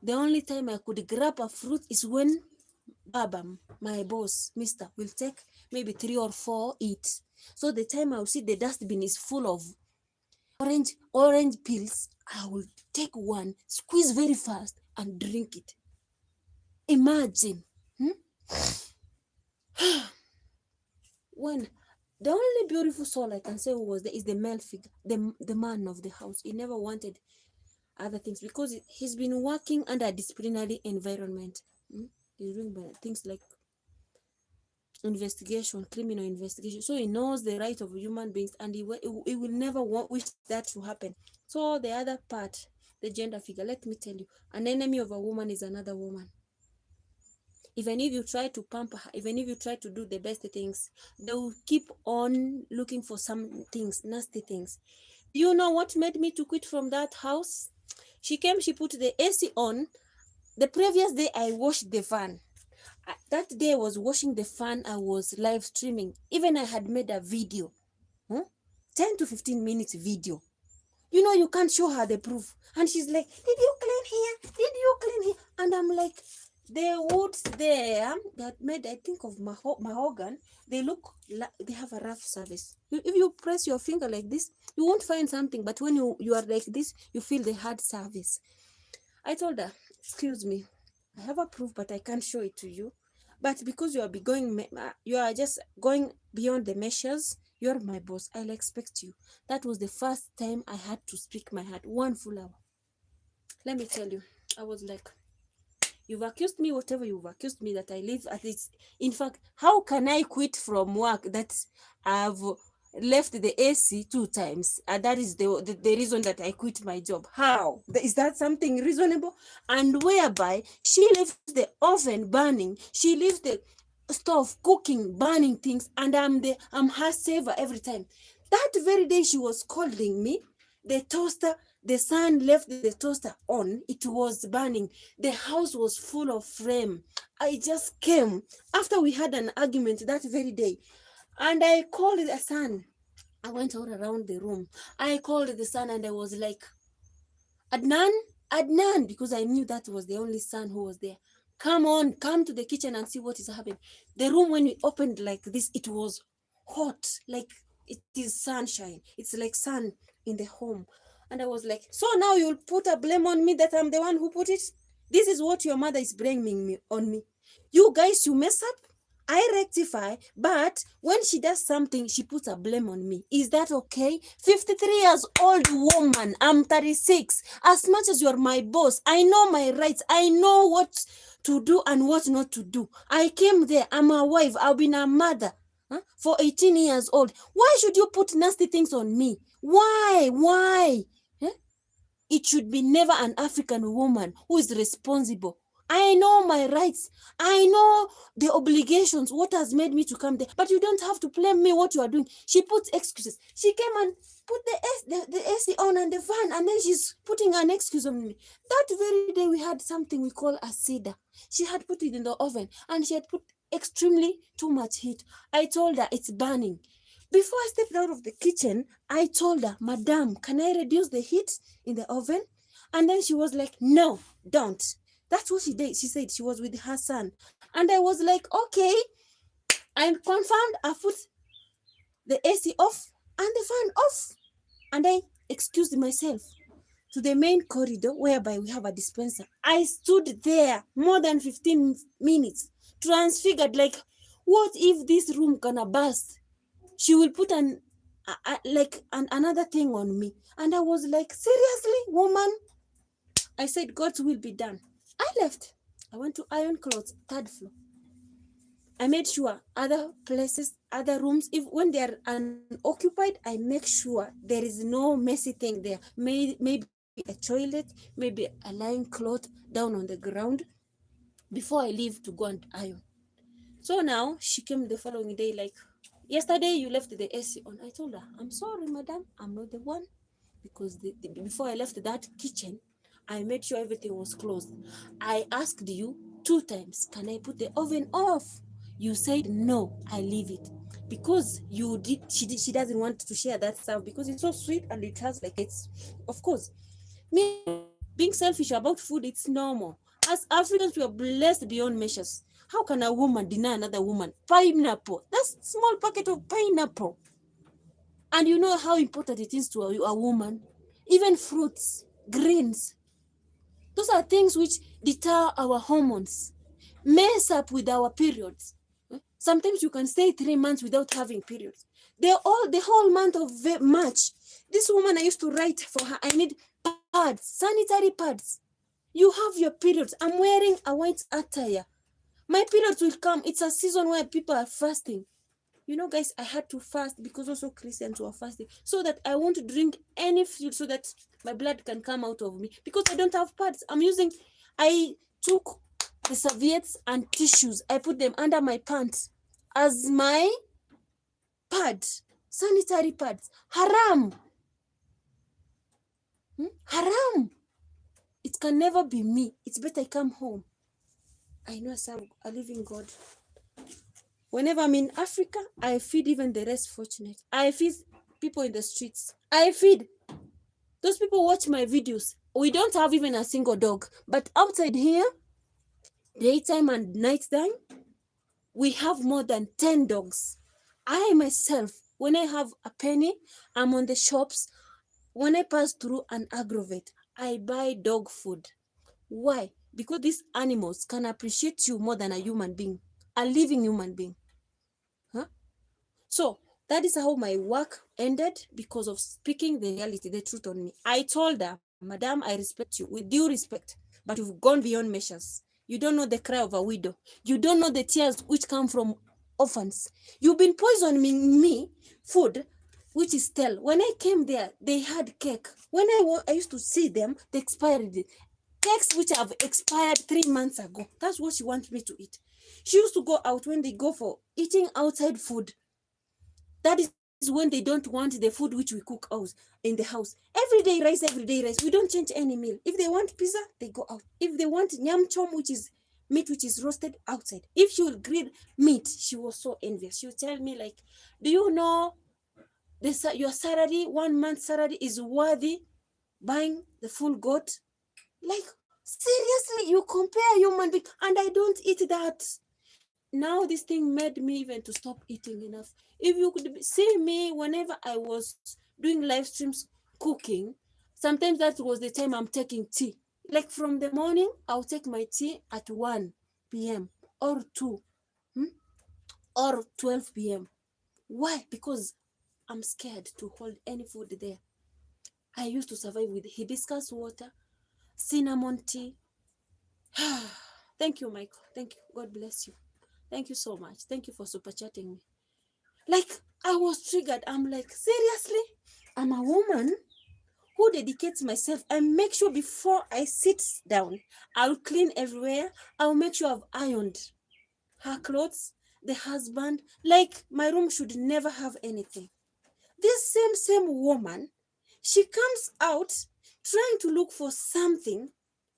The only time I could grab a fruit is when Baba, my boss, Mister, will take maybe 3 or 4 eat. So the time I will see the dustbin is full of orange pills. I will take one, squeeze very fast, and drink it. Imagine. When the only beautiful soul I can say who was there is the male figure, the man of the house. He never wanted other things because he's been working under a disciplinary environment. He's doing things like investigation, criminal investigation. So he knows the right of human beings, and he will never wish that to happen. So the other part, the gender figure, let me tell you, an enemy of a woman is another woman. Even if you try to pamper her, even if you try to do the best things, they will keep on looking for some things, nasty things. You know what made me to quit from that house? She came, she put the AC on. The previous day, I washed the fan. That day I was washing the fan, I was live streaming. Even I had made a video, 10 to 15 minutes video. You know, you can't show her the proof. And she's like, did you clean here? Did you clean here? And I'm like, the woods there that made, I think, of mahogany, they have a rough surface. If you press your finger like this, you won't find something. But when you are like this, you feel the hard surface. I told her, excuse me, I have a proof, but I can't show it to you. But because you are just going beyond the measures, you're my boss. I'll expect you. That was the first time I had to speak my heart. 1 full hour. Let me tell you, I was like, you've accused me, whatever you've accused me, that I live at this. In fact, how can I quit from work that I've left the AC 2 times? And that is the reason that I quit my job. How? Is that something reasonable? And whereby she leaves the oven burning, she leaves the stove cooking, burning things, and I'm her saver every time. That very day she was scolding me. The toaster, the sun left the toaster on. It was burning. The house was full of flame. I just came after we had an argument that very day. And I called the son. I went all around the room. I called the son and I was like, Adnan, because I knew that was the only son who was there. Come to the kitchen and see what is happening. The room, when we opened like this, it was hot, like it is sunshine. It's like sun in the home. And I was like, so now you'll put a blame on me that I'm the one who put it? This is what your mother is blaming on me. You guys, you mess up, I rectify, but when she does something, she puts a blame on me. Is that okay? 53 years old woman, I'm 36. As much as you're my boss, I know my rights. I know what to do and what not to do. I came there, I'm a wife, I've been a mother for 18 years old. Why should you put nasty things on me? Why? It should be never an African woman who is responsible. I know my rights. I know the obligations, what has made me to come there. But you don't have to blame me what you are doing. She puts excuses. She came and put the AC on and the fan, and then she's putting an excuse on me. That very day we had something we call a cedar. She had put it in the oven and she had put extremely too much heat. I told her it's burning. Before I stepped out of the kitchen, I told her, Madam, can I reduce the heat in the oven? And then she was like, no, don't. That's what she did. She said she was with her son. And I was like, okay, I'm confirmed. I put the AC off and the fan off. And I excused myself to the main corridor whereby we have a dispenser. I stood there more than 15 minutes, transfigured, like, what if this room gonna burst? She will put another thing on me. And I was like, seriously, woman? I said, God's will be done. I left. I went to iron clothes, 3rd floor. I made sure other places, other rooms, if when they are unoccupied, I make sure there is no messy thing there. Maybe a toilet, maybe a lying cloth down on the ground before I leave to go and iron. So now she came the following day like, yesterday you left the AC on. I told her, I'm sorry, madam, I'm not the one. Because before I left that kitchen, I made sure everything was closed. I asked you 2 times, can I put the oven off? You said, no, I leave it. Because she doesn't want to share that stuff because it's so sweet and it has like, it's, of course. Me being selfish about food, it's normal. As Africans, we are blessed beyond measures. How can a woman deny another woman pineapple? That's a small packet of pineapple. And you know how important it is to a woman. Even fruits, greens, those are things which deter our hormones, mess up with our periods. Sometimes you can stay 3 months without having periods. The whole month of March, this woman I used to write for her, I need pads, sanitary pads. You have your periods. I'm wearing a white attire. My periods will come. It's a season where people are fasting. You know, guys, I had to fast because also Christians were fasting, so that I won't drink any fluid, so that my blood can come out of me, because I don't have pads. I took the serviettes and tissues, I put them under my pants as my pad, sanitary pads. Haram. Haram. It can never be me. It's better I come home. I know I serve a living God. Whenever I'm in Africa, I feed even the less fortunate. I feed people in the streets. I feed. Those people watch my videos. We don't have even a single dog. But outside here, daytime and nighttime, we have more than 10 dogs. I myself, when I have a penny, I'm on the shops. When I pass through an aggravate, I buy dog food. Why? Because these animals can appreciate you more than a human being, a living human being. So that is how my work ended, because of speaking the reality, the truth on me. I told her, Madam, I respect you with due respect, but you've gone beyond measures. You don't know the cry of a widow. You don't know the tears which come from orphans. You've been poisoning me food, which is stale. When I came there, they had cake. When I used to see them, they expired. Cakes which have expired 3 months ago. That's what she wants me to eat. She used to go out when they go for eating outside food. That is when they don't want the food which we cook out in the house. Everyday rice, everyday rice. We don't change any meal. If they want pizza, they go out. If they want nyam chom, which is meat which is roasted, outside. If she will grill meat, she was so envious. She would tell me, like, do you know your salary, 1 month salary, is worthy buying the full goat? Like, seriously, you compare human being, and I don't eat that. Now this thing made me even to stop eating enough. If you could see me whenever I was doing live streams cooking, sometimes that was the time I'm taking tea. Like from the morning, I'll take my tea at 1 p.m. or 2 or 12 p.m. Why? Because I'm scared to hold any food there. I used to survive with hibiscus water, cinnamon tea. Thank you, Michael. Thank you. God bless you. Thank you so much. Thank you for super chatting me. Like, I was triggered. I'm like, seriously? I'm a woman who dedicates myself and make sure before I sit down, I'll clean everywhere. I'll make sure I've ironed her clothes, the husband. Like, my room should never have anything. This same woman, she comes out trying to look for something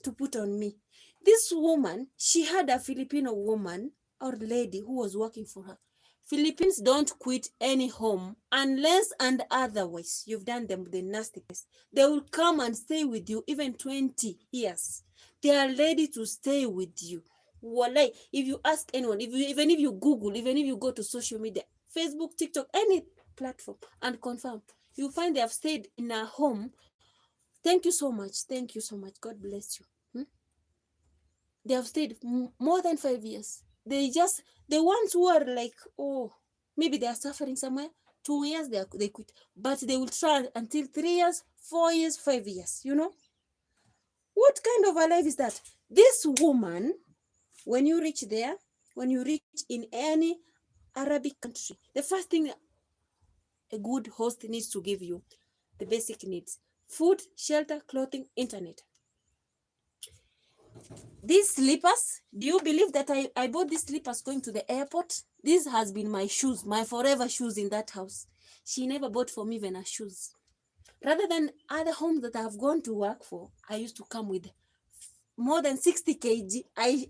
to put on me. This woman, she had a Filipino woman or lady who was working for her. Philippines don't quit any home unless and otherwise you've done them the nastiness. They will come and stay with you even 20 years. They are ready to stay with you. Walai, if you ask anyone, even if you Google, even if you go to social media, Facebook, TikTok, any platform, and confirm, you find they have stayed in a home. Thank you so much. Thank you so much. God bless you. They have stayed more than 5 years. The ones who are like, oh, maybe they are suffering somewhere, 2 years, they quit. But they will try until 3 years, 4 years, 5 years, you know? What kind of a life is that? This woman, when you reach there, when you reach in any Arabic country, the first thing a good host needs to give you, the basic needs: food, shelter, clothing, internet. These slippers, do you believe that I bought these slippers going to the airport? This has been my shoes, my forever shoes in that house. She never bought for me even a shoes. Rather than other homes that I've gone to work for, I used to come with more than 60 kg. I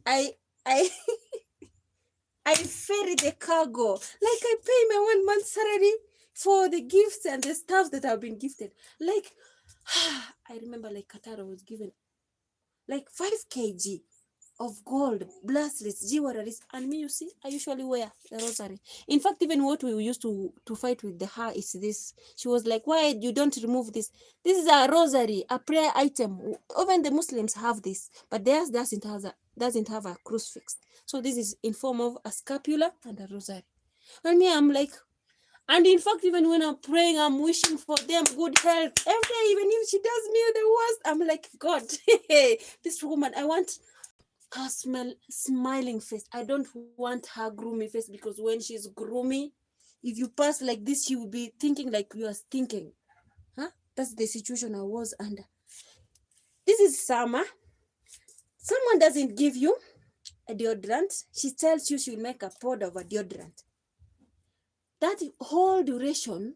I ferry the cargo. Like, I pay my 1 month salary for the gifts and the stuff that I've been gifted. Like, I remember like Qatar was given like 5 kg. of gold, bracelets, jewelries. And me, you see, I usually wear the rosary. In fact, even what we used to fight with the her is this. She was like, why you don't remove this? This is a rosary, a prayer item. Even the Muslims have this, but theirs doesn't have a crucifix. So this is in form of a scapula and a rosary. And me, I'm like, and in fact, even when I'm praying, I'm wishing for them good health every day, even if she does me the worst. I'm like, God, this woman, I want her smiling face. I don't want her gloomy face, because when she's gloomy, if you pass like this, she will be thinking like you are stinking. Huh? That's the situation I was under. This is summer. Someone doesn't give you a deodorant. She tells you she'll make a pod of a deodorant. That whole duration,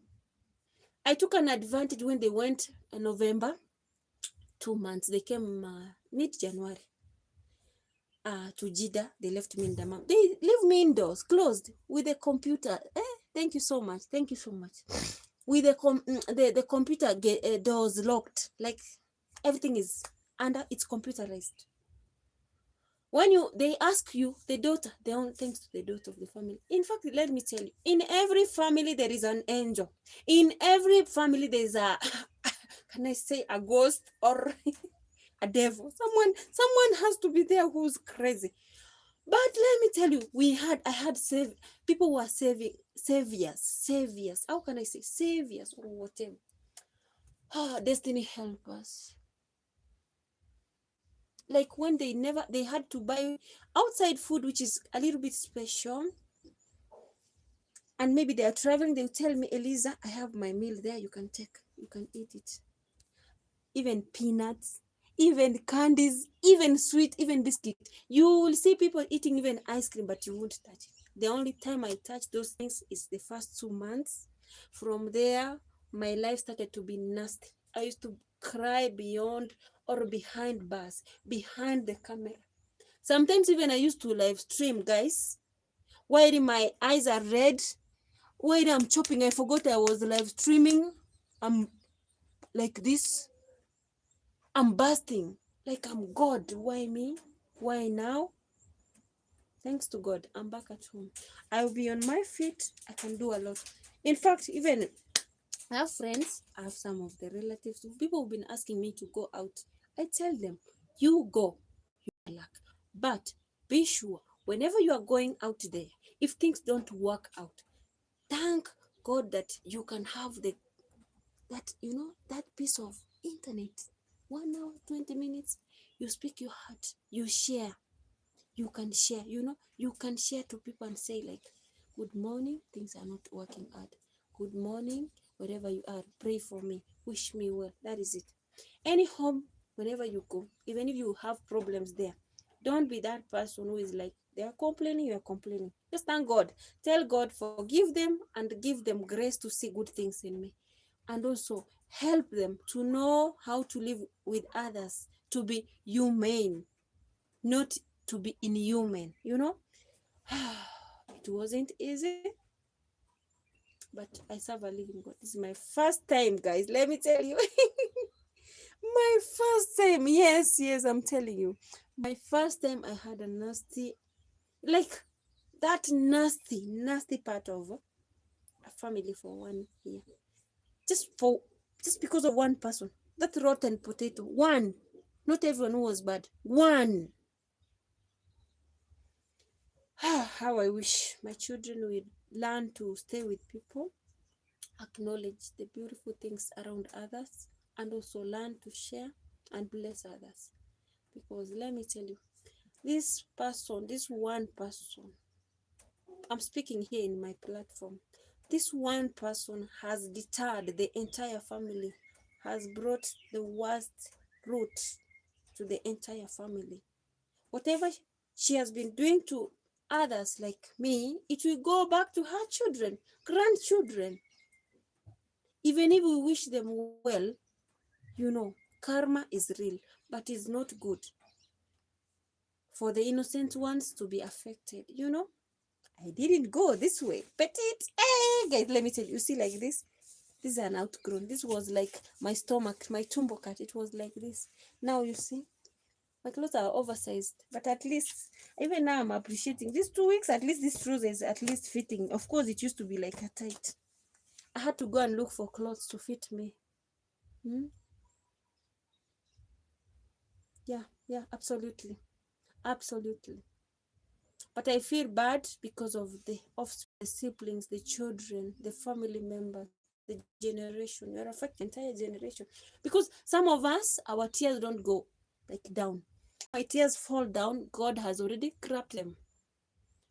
I took an advantage when they went in November, 2 months. They came mid-January to Jeddah. They left me in Dammam. They leave me indoors, closed, with a computer. Thank you so much. Thank you so much. With the computer doors locked. Like everything is under, it's computerized. When they ask you, the daughter, they own thanks to the daughter of the family. In fact, let me tell you, in every family there is an angel. In every family there is a can I say a ghost or a devil? Someone has to be there who's crazy. But let me tell you, I had people who are saviors. How can I say saviors or whatever? Destiny help us. Like when they had to buy outside food, which is a little bit special, and maybe they are traveling, they'll tell me, Eliza, I have my meal there, you can eat it. Even peanuts, even candies, even sweet, even biscuit. You will see people eating even ice cream, but you won't touch it. The only time I touch those things is the first 2 months. From there, my life started to be nasty. I used to cry beyond or behind bars, behind the camera. Sometimes even I used to live stream, guys, while my eyes are red, while I'm chopping. I forgot I was live streaming. I'm like this. I'm bursting. Like I'm God. Why me? Why now? Thanks to God, I'm back at home. I'll be on my feet. I can do a lot. In fact, even I have friends, I have some of the relatives, people who've been asking me to go out. I tell them, you go, you luck. But be sure, whenever you are going out there, if things don't work out, thank God that you can have that piece of internet. 1 hour, 20 minutes, you speak your heart, you share. You can share, you can share to people and say like, good morning, things are not working out. Good morning, wherever you are, pray for me, wish me well. That is it. Any home, whenever you go, even if you have problems there, don't be that person who is like, they are complaining, you are complaining. Just thank God. Tell God, forgive them and give them grace to see good things in me. And also help them to know how to live with others, to be humane, not to be inhuman. It wasn't easy, but I serve a living God. This is my first time, guys, let me tell you. My first time. Yes, I'm telling you, my first time I had a nasty, like that nasty part of a family for 1 year, just because of one person. That rotten potato, one. Not everyone was bad, one. How I wish my children would learn to stay with people, acknowledge the beautiful things around others, and also learn to share and bless others. Because let me tell you, this one person, I'm speaking here in my platform, this one person has deterred the entire family, has brought the worst root to the entire family. Whatever she has been doing to others like me, it will go back to her children, grandchildren. Even if we wish them well, karma is real, but it's not good for the innocent ones to be affected. I didn't go this way, petite. Guys, let me tell you, see, like this is an outgrown. This was like my stomach, my tumbo cut. It was like this. Now you see, My clothes are oversized, but at least even now I'm appreciating these 2 weeks. At least this trousers is at least fitting. Of course, it used to be like a tight. I had to go and look for clothes to fit me. Hmm? Yeah, absolutely, absolutely. But I feel bad because of the siblings, the children, the family members, the generation. You're affecting the entire generation. Because some of us, our tears don't go like down. My tears fall down. God has already grabbed them.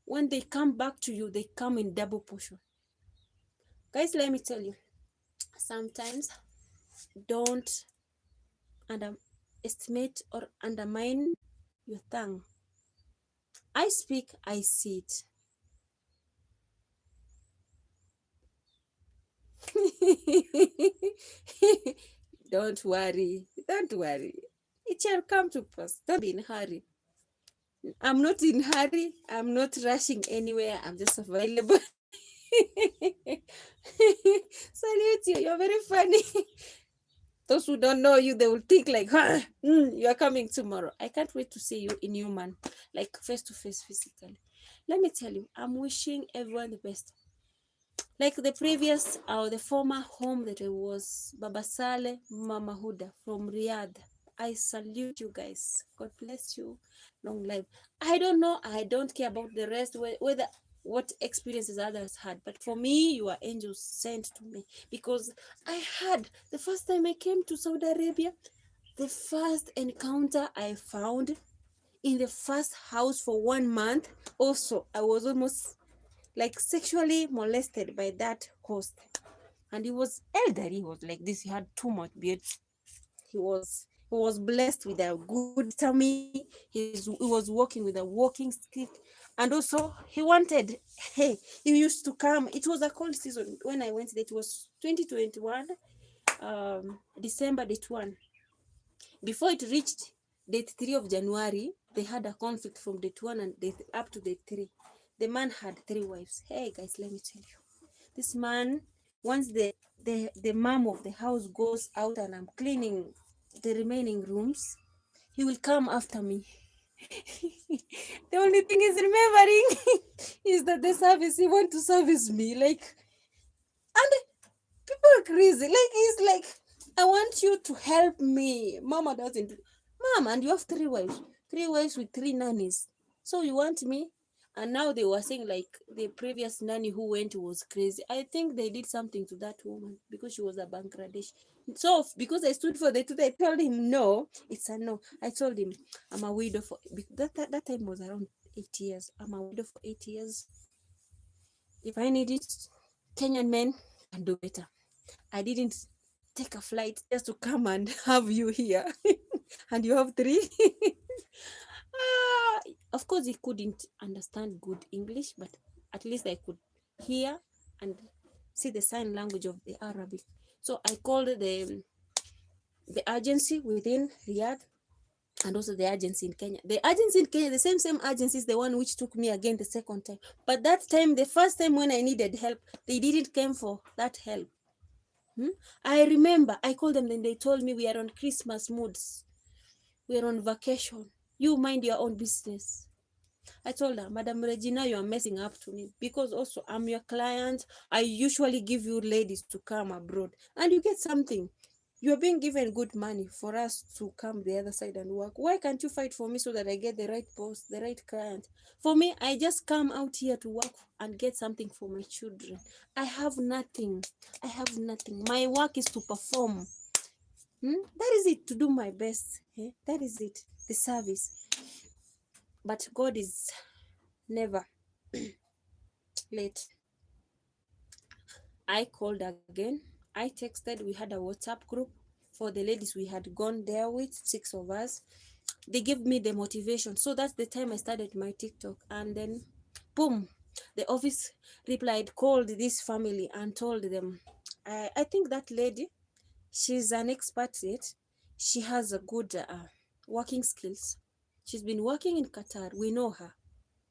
When they come back to you, they come in double portion. Guys, let me tell you, sometimes don't underestimate or undermine your tongue. I speak, I see it. Don't worry. Don't worry. It shall come to pass. Don't be in a hurry. I'm not in a hurry. I'm not rushing anywhere. I'm just available. Salute you. You're very funny. Those who don't know you, they will think like, you are coming tomorrow. I can't wait to see you in human, like face to face physically. Let me tell you, I'm wishing everyone the best. Like the former home that I was, Baba Saleh, Mama Huda from Riyadh. I salute you guys. God bless you. Long life. I don't know. I don't care about the rest, whether what experiences others had. But for me, you are angels sent to me. Because I had, the first time I came to Saudi Arabia, the first encounter I found in the first house for 1 month. Also, I was almost like sexually molested by that host, and he was elderly. He was like this. He had too much beard. He was blessed with a good tummy. He was walking with a walking stick, and also he wanted, hey, he used to come. It was a cold season when I went there. It was 2021, December date 1. Before it reached date 3 of January, they had a conflict from date 1 and date up to date 3. The man had 3 wives. Hey guys, let me tell you. This man, once the mom of the house goes out and I'm cleaning the remaining rooms, he will come after me. The only thing is remembering is that the service, he want to service me. Like, and people are crazy. Like, he's like, I want you to help me. Mama doesn't. Mom, and you have 3 wives. 3 wives with 3 nannies. So you want me? And now they were saying like the previous nanny who went was crazy. I think they did something to that woman because she was a Bangladesh. So because I stood for the truth, I told him no, it's a no. I told him I'm a widow for that time was around 8 years. I'm a widow for 8 years. If I need it, Kenyan men can do better. I didn't take a flight just to come and have you here. And you have 3. Of course, he couldn't understand good English, but at least I could hear and see the sign language of the Arabic. So I called the agency within Riyadh and also the agency in Kenya. The agency in Kenya, the same agency is the one which took me again the second time. But that time, the first time when I needed help, they didn't come for that help. I remember I called them, then they told me we are on Christmas moods. We are on vacation. You mind your own business. I told her, Madam Regina, you are messing up to me because also I'm your client. I usually give you ladies to come abroad and you get something. You're being given good money for us to come the other side and work. Why can't you fight for me so that I get the right boss, the right client? For me, I just come out here to work and get something for my children. I have nothing. I have nothing. My work is to perform. That is it, to do my best. That is it, the service. But God is never late. I called again. I texted. We had a WhatsApp group for the ladies we had gone there with, 6 of us. They gave me the motivation. So that's the time I started my TikTok. And then, boom, the office replied, called this family and told them, I think that lady, she's an expatriate. She has a good working skills. She's been working in Qatar. We know her.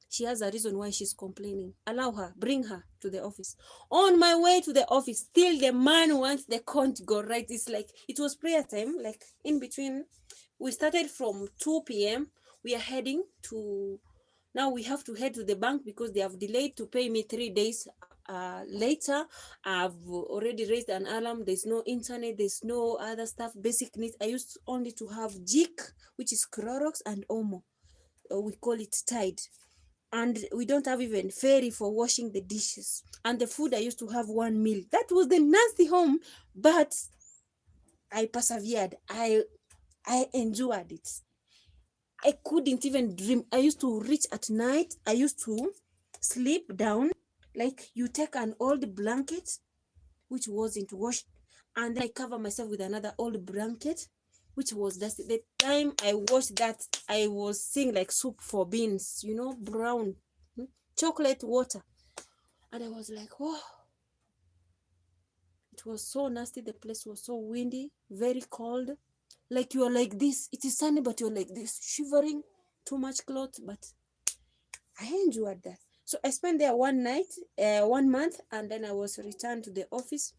She has a reason why she's complaining. Allow her, bring her to the office. On my way to the office, still the man wants the count go right. It's like, it was prayer time, like in between We started from 2 p.m. We are heading to, now we have to head to the bank because they have delayed to pay me 3 days later. I've already raised an alarm. There's no internet, there's no other stuff, basic needs. I used only to have Jik, which is Clorox, and Omo. We call it Tide. And we don't have even ferry for washing the dishes. And the food I used to have one meal. That was the nasty home, but I persevered. I endured it. I couldn't even dream. I used to reach at night. I used to sleep down, like you take an old blanket, which wasn't washed, and then I cover myself with another old blanket, which was dusty. The time I washed that, I was seeing like soup for beans, brown, chocolate water. And I was like, oh, it was so nasty. The place was so windy, very cold. Like you are like this. It is sunny, but you're like this, shivering, too much clothes. But I enjoyed that. So I spent there 1 month, and then I was returned to the office.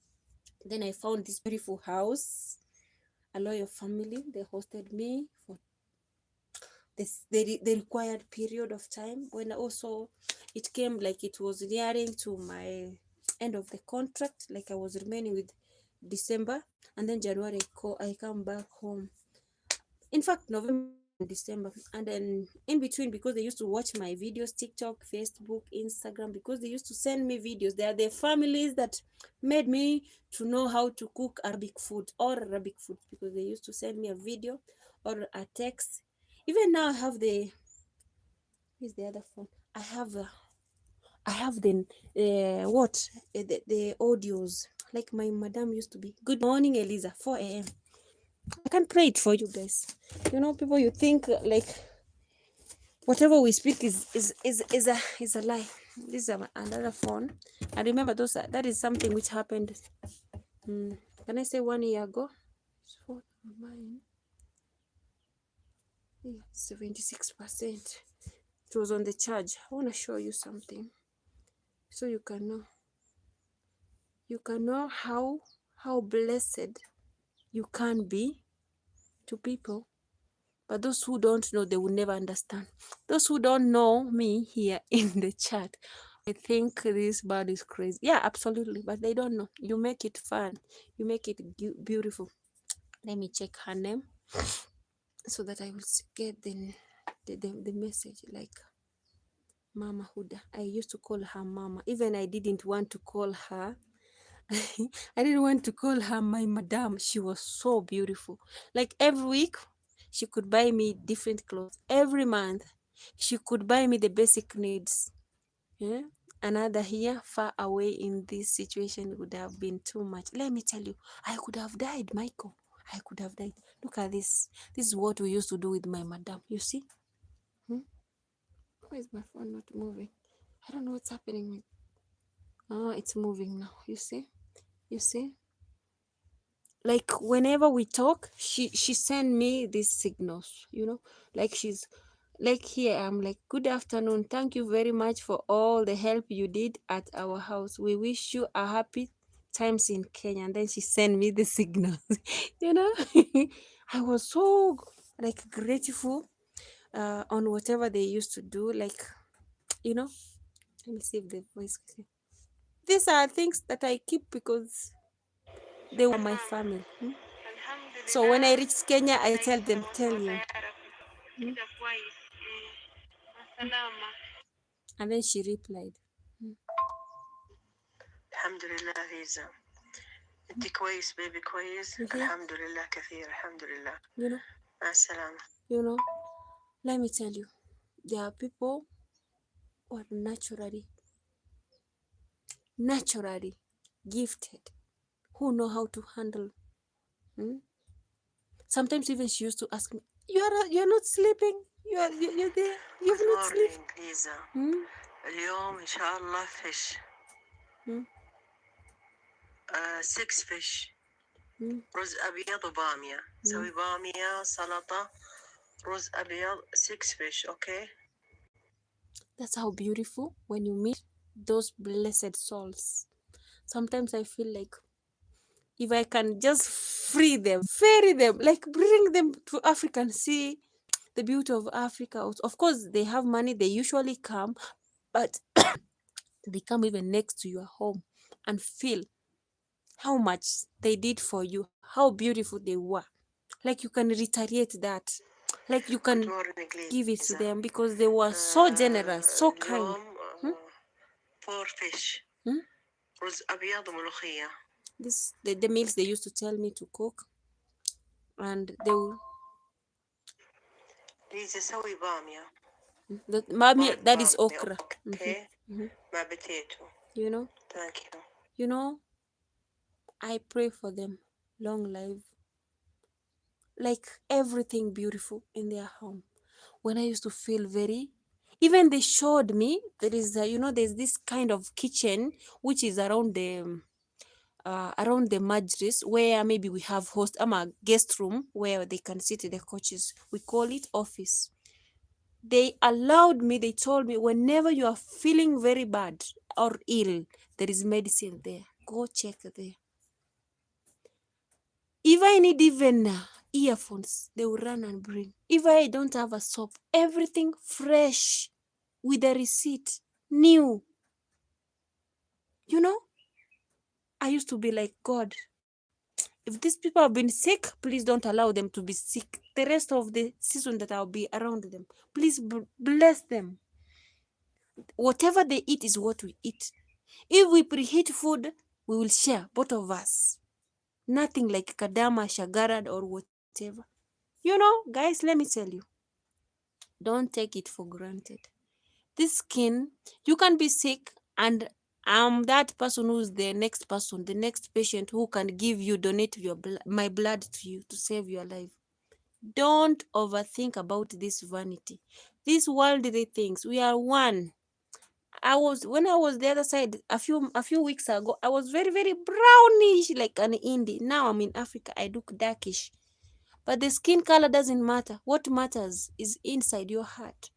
Then I found this beautiful house, a loyal family. They hosted me for the required period of time. When also it came like it was nearing to my end of the contract, like I was remaining with December, and then January I come back home. In fact, November and December, and then in between, because they used to watch my videos, TikTok, Facebook, Instagram, because they used to send me videos. They are the families that made me to know how to cook Arabic food, or Arabic food, because they used to send me a video or a text. Even now I have here's the other phone. I have the the audios, like my madam used to be, good morning Eliza, 4 a.m. I can play it for you guys. People, you think like whatever we speak is a lie. This is another phone. I remember that is something which happened. Can I say 1 year ago? It's for mine. 76%. It was on the charge. I want to show you something so you can know. You can know how blessed you can be to people. But those who don't know, they will never understand. Those who don't know me here in the chat, I think this bird is crazy. Yeah, absolutely. But they don't know. You make it fun. You make it beautiful. Let me check her name so that I will get the message. Like Mama Huda. I used to call her Mama. Even I didn't want to call her. I didn't want to call her my madam. She was so beautiful. Like every week, she could buy me different clothes. Every month, she could buy me the basic needs. Yeah? Another here, far away in this situation, would have been too much. Let me tell you, I could have died, Michael. I could have died. Look at this. This is what we used to do with my madam. You see? Why is my phone not moving? I don't know what's happening. Oh, it's moving now. You see? You see? Like whenever we talk, she send me these signals, like she's like, here I'm like, good afternoon, thank you very much for all the help you did at our house. We wish you a happy times in Kenya. And then she sent me the signals. you know I was so like grateful on whatever they used to do, like let me see if the voice. These are things that I keep because they were my family. So when I reach Kenya, I tell you. And then she replied, Alhamdulillah Riza. انت كويس بيبي كويس الحمد لله كثير الحمد لله مع السلامة. Let me tell you, there are people who are naturally gifted, who know how to handle. Sometimes even she used to ask me, you're not sleeping, you're there, you've not sleeping. اليوم إن شاء الله fish. 6 fish. رز أبيض وبامية. سوي بامية سلطة رز أبيض 6 fish, okay? That's how beautiful when you meet those blessed souls. Sometimes I feel like If I can just free them, ferry them, like bring them to Africa and see the beauty of Africa. Of course, they have money, they usually come, but they come even next to your home and feel how much they did for you, how beautiful they were. Like you can retaliate that. Like you can give it to them because they were so generous, so kind. Hmm? Four fish. Hmm? This the meals they used to tell me to cook, and they will. That is okra. Mm-hmm. You know. Thank you. You know, I pray for them long life, like everything beautiful in their home. When I used to feel very, even they showed me there is there's this kind of kitchen which is around the majlis where maybe we have a guest room where they can sit in the coaches. We call it office. They allowed me, they told me, whenever you are feeling very bad or ill, there is medicine there. Go check there. If I need even earphones, they will run and bring. If I don't have a soap, everything fresh with a receipt, new. You know, I used to be like, God, if these people have been sick, please don't allow them to be sick. The rest of the season that I'll be around them, please bless them. Whatever they eat is what we eat. If we preheat food, we will share, both of us. Nothing like kadama, shagarad, or whatever. You know, guys, let me tell you, don't take it for granted. This skin, you can be sick, and I'm that person who's the next person, the next patient who can donate my blood to you to save your life. Don't overthink about this vanity, these worldly things. We are one. When I was the other side a few weeks ago, I was very, very brownish like an Indie. Now I'm in Africa, I look darkish. But the skin color doesn't matter. What matters is inside your heart.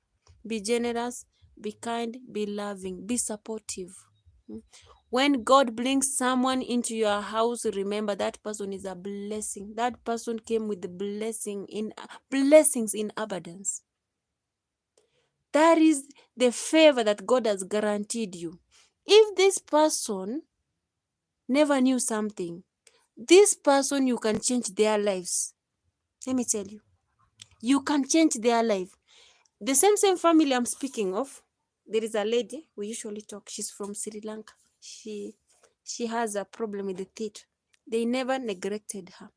Be generous, be kind, be loving, be supportive. When God brings someone into your house, remember that person is a blessing. That person came with the blessings in abundance. That is the favor that God has guaranteed you. If this person never knew something, this person, you can change their lives. Let me tell you, you can change their life. The same family I'm speaking of, there is a lady, we usually talk. She's from Sri Lanka. She has a problem with the teeth. They never neglected her.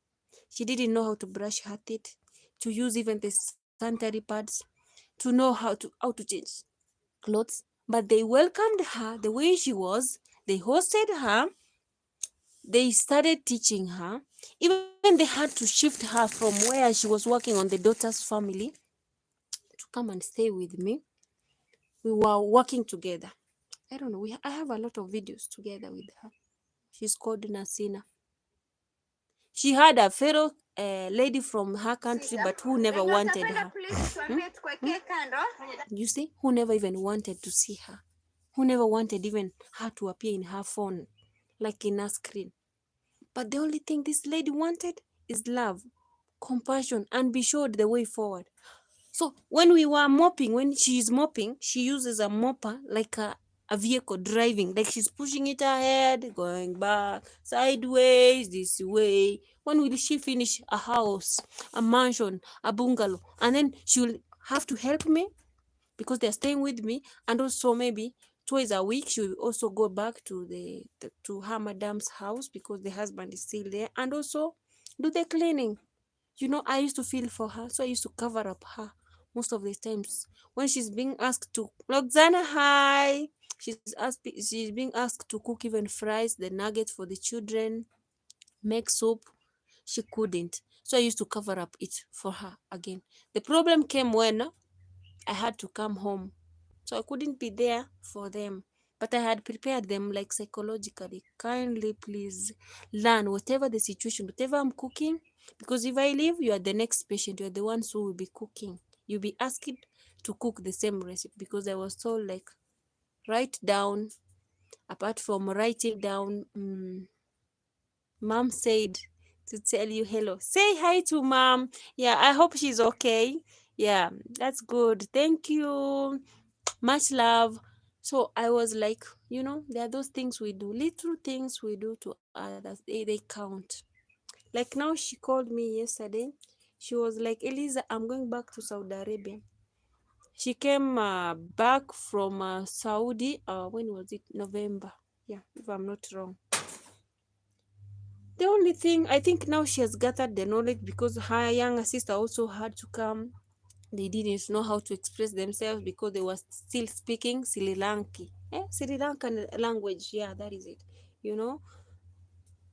She didn't know how to brush her teeth, to use even the sanitary pads, to know how to change clothes. But they welcomed her the way she was. They hosted her. They started teaching her. Even they had to shift her from where she was working on the daughter's family to come and stay with me. We were working together. I don't know. I have a lot of videos together with her. She's called Nasina. She had a fellow lady from her country, but who never wanted her. Hmm? You see, who never even wanted to see her, who never wanted even her to appear in her phone, like in her screen. But the only thing this lady wanted is love, compassion, and be showed the way forward. So when we were mopping, when she is mopping, she uses a mopper like a vehicle driving, like she's pushing it ahead, going back, sideways, this way. When will she finish a house, a mansion, a bungalow? And then she'll have to help me because they're staying with me. And also maybe twice a week, she'll also go back to to her madam's house because the husband is still there, and also do the cleaning. You know, I used to feel for her, so I used to cover up her most of the times when she's being asked to. Roxana, hi. She's being asked to cook even fries, the nuggets for the children, make soup. She couldn't, so I used to cover up it for her again. The problem came when I had to come home, so I couldn't be there for them. But I had prepared them like psychologically. Kindly, please learn whatever the situation, whatever I'm cooking. Because if I leave, you are the next patient. You are the ones who will be cooking. You'll be asked to cook the same recipe. Because I was told, like, write down, apart from writing down Mom said to tell you hello. Say hi to mom. Yeah, I hope she's okay. Yeah, that's good. Thank you. Much love. So I was like, there are those things we do, little things we do to others. They count. Like now, she called me yesterday. She was like, Eliza, I'm going back to Saudi Arabia. She came back from Saudi. When was it? November. Yeah, if I'm not wrong. The only thing I think now she has gathered the knowledge because her younger sister also had to come. They didn't know how to express themselves because they were still speaking Sri Lankan. Sri Lankan language. Yeah, that is it. You know,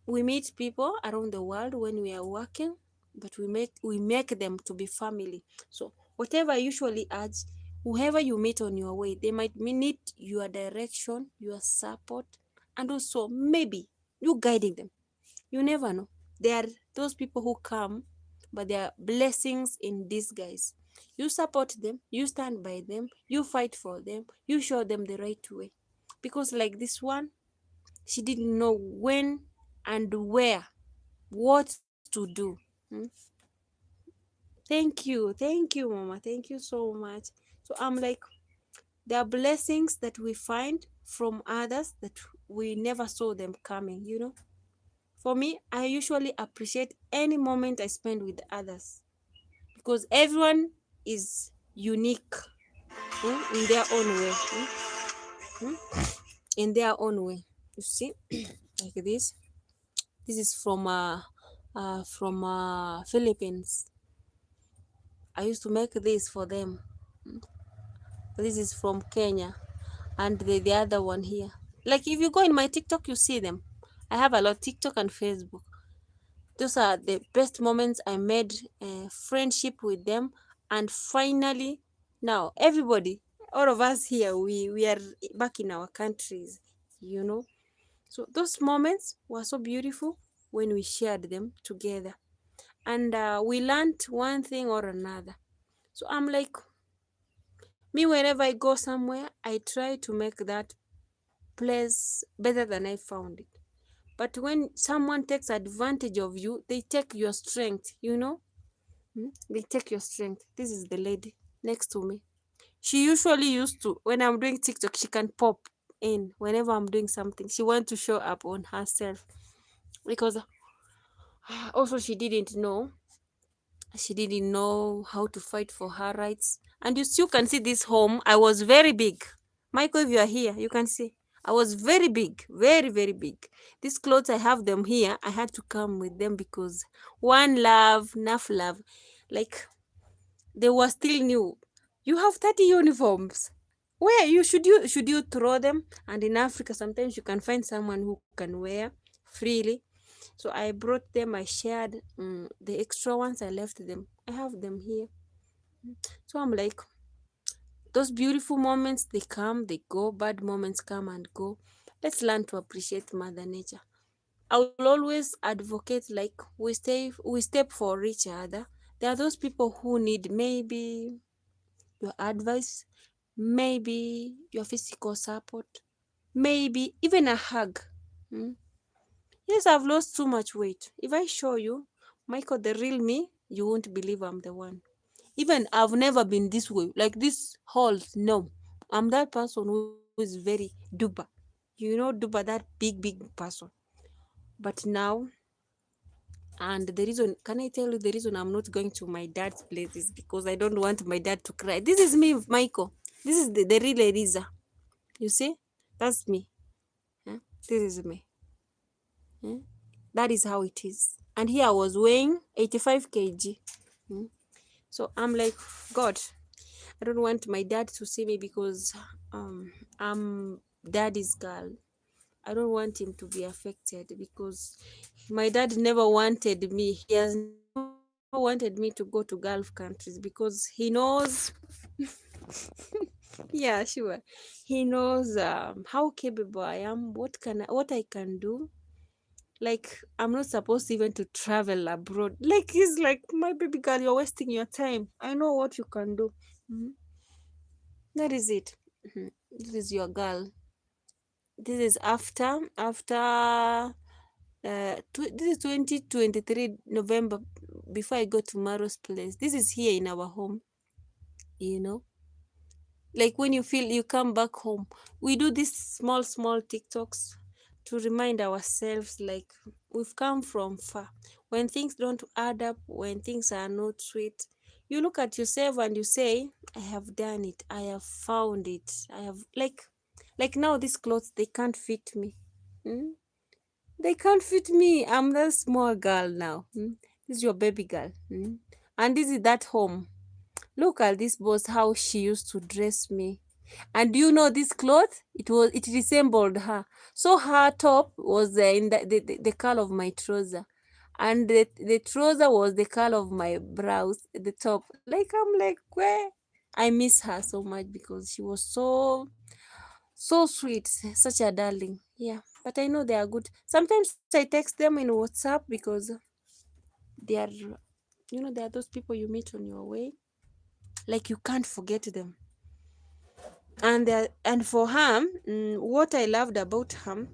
we meet people around the world when we are working, but we make them to be family. So whatever I usually urge, whoever you meet on your way, they might need your direction, your support, and also maybe you guiding them. You never know. There are those people who come, but they are blessings in disguise. You support them, you stand by them, you fight for them, you show them the right way. Because, like this one, she didn't know when and where, what to do. Hmm? Thank you, Mama. Thank you so much. So I'm like, there are blessings that we find from others that we never saw them coming. For me, I usually appreciate any moment I spend with others because everyone is unique, in their own way. In their own way. You see, like this. This is from Philippines. I used to make this for them. This is from Kenya, and the other one here. Like if you go in my TikTok, you see them. I have a lot TikTok and Facebook. Those are the best moments I made friendship with them. And finally, now everybody, all of us here, we are back in our countries, you know. So those moments were so beautiful when we shared them together, and we learned one thing or another. So I'm like, me, whenever I go somewhere, I try to make that place better than I found it. But when someone takes advantage of you, they take your strength. They take your strength. This is the lady next to me. She usually used to, when I'm doing TikTok, she can pop in whenever I'm doing something. She wants to show up on herself because also she didn't know how to fight for her rights. And you still can see this home. I was very big. Michael, if you are here, you can see. I was very big, very, very big. These clothes, I have them here. I had to come with them because one love, enough love. Like they were still new. You have 30 uniforms. Where you should you throw them? And in Africa, sometimes you can find someone who can wear freely. So I brought them. I shared the extra ones. I left them. I have them here. So I'm like, those beautiful moments, they come, they go. Bad moments come and go. Let's learn to appreciate Mother Nature. I will always advocate like we step for each other. There are those people who need maybe your advice, maybe your physical support, maybe even a hug. Mm. Yes, I've lost too much weight. If I show you, Michael, the real me, you won't believe I'm the one. Even I've never been this way, like this holes. No, I'm that person who is very duper. Duper, that big person. But now, and the reason, can I tell you the reason I'm not going to my dad's place is because I don't want my dad to cry. This is me, Michael. This is the real Eliza. You see, that's me. eh? This is me. eh? That is how it is. And here I was weighing 85 kg. mm. So I'm like, God, I don't want my dad to see me because I'm daddy's girl. I don't want him to be affected because my dad never wanted me. He has never wanted me to go to Gulf countries because he knows, yeah, sure. He knows how capable I am, what I can do. Like I'm not supposed even to travel abroad. Like he's like, my baby girl, you're wasting your time. I know what you can do. Mhm. That is it. This is your girl. This is after This is 2023 November, before I go to Maro's place. This is here in our home, you know. Like when you feel you come back home, we do these small TikToks to remind ourselves like we've come from far. When things don't add up, when things are not sweet, you look at yourself and you say, I have done it, I have found it, I have like now these clothes, they can't fit me. Hmm? They can't fit me. I'm that small girl now. This is your baby girl. And this is that home. Look at this boss, how she used to dress me. And do you know this cloth? It resembled her. So her top was in the color of my trouser. And the trouser was the color of my blouse, the top. Like I'm like, where? I miss her so much because she was so sweet, such a darling. Yeah. But I know they are good. Sometimes I text them in WhatsApp because they are, they are those people you meet on your way. Like you can't forget them. And for her, what I loved about her,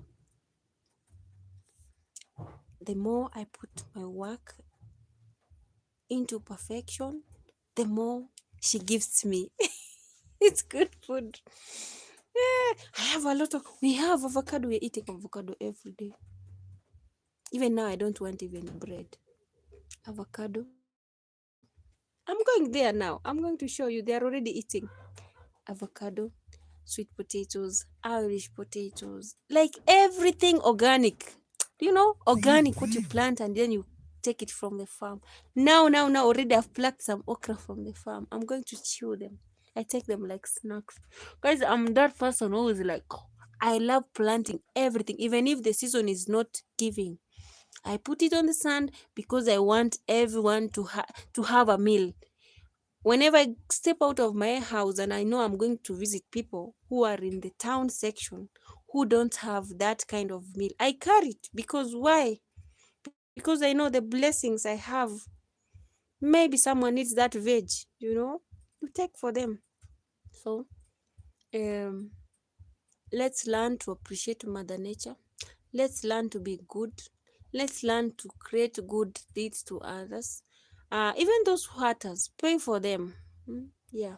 the more I put my work into perfection, the more she gives me. It's good food. I have a lot of. We have avocado. We're eating avocado every day. Even now, I don't want even bread. Avocado. I'm going there now. I'm going to show you. They are already eating avocado, sweet potatoes, Irish potatoes, like everything organic. Organic, what you plant and then you take it from the farm. Now, already I've plucked some okra from the farm. I'm going to chew them. I take them like snacks. Guys, I'm that person who is like, I love planting everything, even if the season is not giving. I put it on the sand because I want everyone to have a meal. Whenever I step out of my house and I know I'm going to visit people who are in the town section who don't have that kind of meal, I carry it. Because why? Because I know the blessings I have. Maybe someone needs that veg, you take for them. So, um, let's learn to appreciate Mother Nature. Let's learn to be good. Let's learn to create good deeds to others. Even those who hurt us, pray for them. Yeah.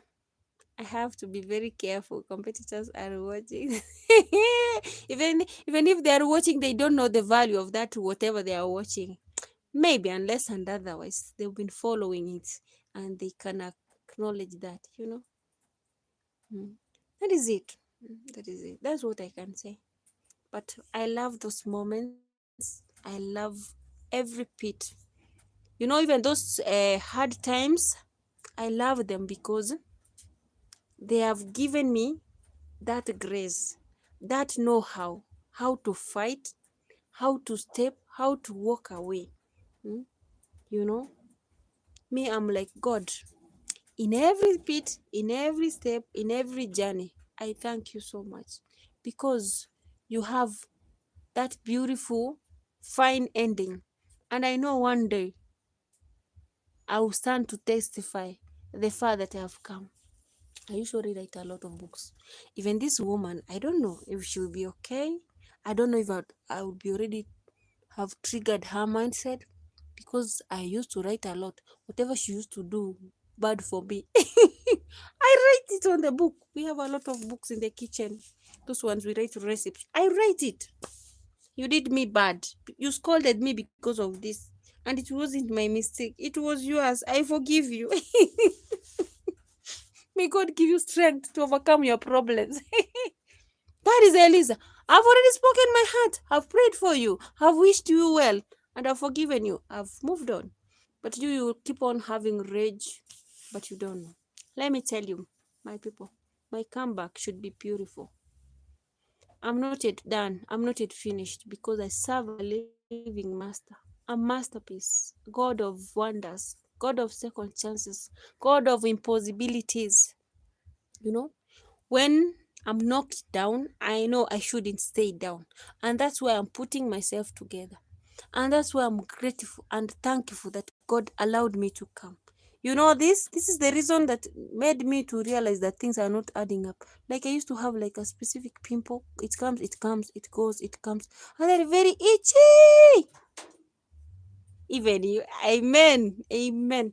I have to be very careful. Competitors are watching. Even if they are watching, they don't know the value of that whatever they are watching. Maybe unless and otherwise they've been following it and they can acknowledge that. Mm. That is it. That is it. That's what I can say. But I love those moments. I love every bit. Even those hard times, I love them because they have given me that grace, that know how to fight, how to step, how to walk away. Mm, You know, me, I'm like God. In every pit, in every step, in every journey, I thank you so much because you have that beautiful, fine ending. And I know one day I will stand to testify the far that I have come. I usually write a lot of books. Even this woman, I don't know if she will be okay. I don't know if I would be already have triggered her mindset because I used to write a lot. Whatever she used to do bad for me, I write it on the book. We have a lot of books in the kitchen. Those ones we write recipes. I write it. You did me bad. You scolded me because of this. And it wasn't my mistake. It was yours. I forgive you. May God give you strength to overcome your problems. That is Eliza. I've already spoken my heart. I've prayed for you. I've wished you well. And I've forgiven you. I've moved on. But you will keep on having rage. But you don't know. Let me tell you, my people, my comeback should be beautiful. I'm not yet done. I'm not yet finished because I serve a living master, a masterpiece, God of wonders, God of second chances, God of impossibilities. You know, when I'm knocked down, I know I shouldn't stay down. And that's why I'm putting myself together. And that's why I'm grateful and thankful that God allowed me to come. You know, this is the reason that made me to realize that things are not adding up. Like I used to have like a specific pimple. It comes, it comes, it goes, it comes, and then very itchy. Even you, amen, amen.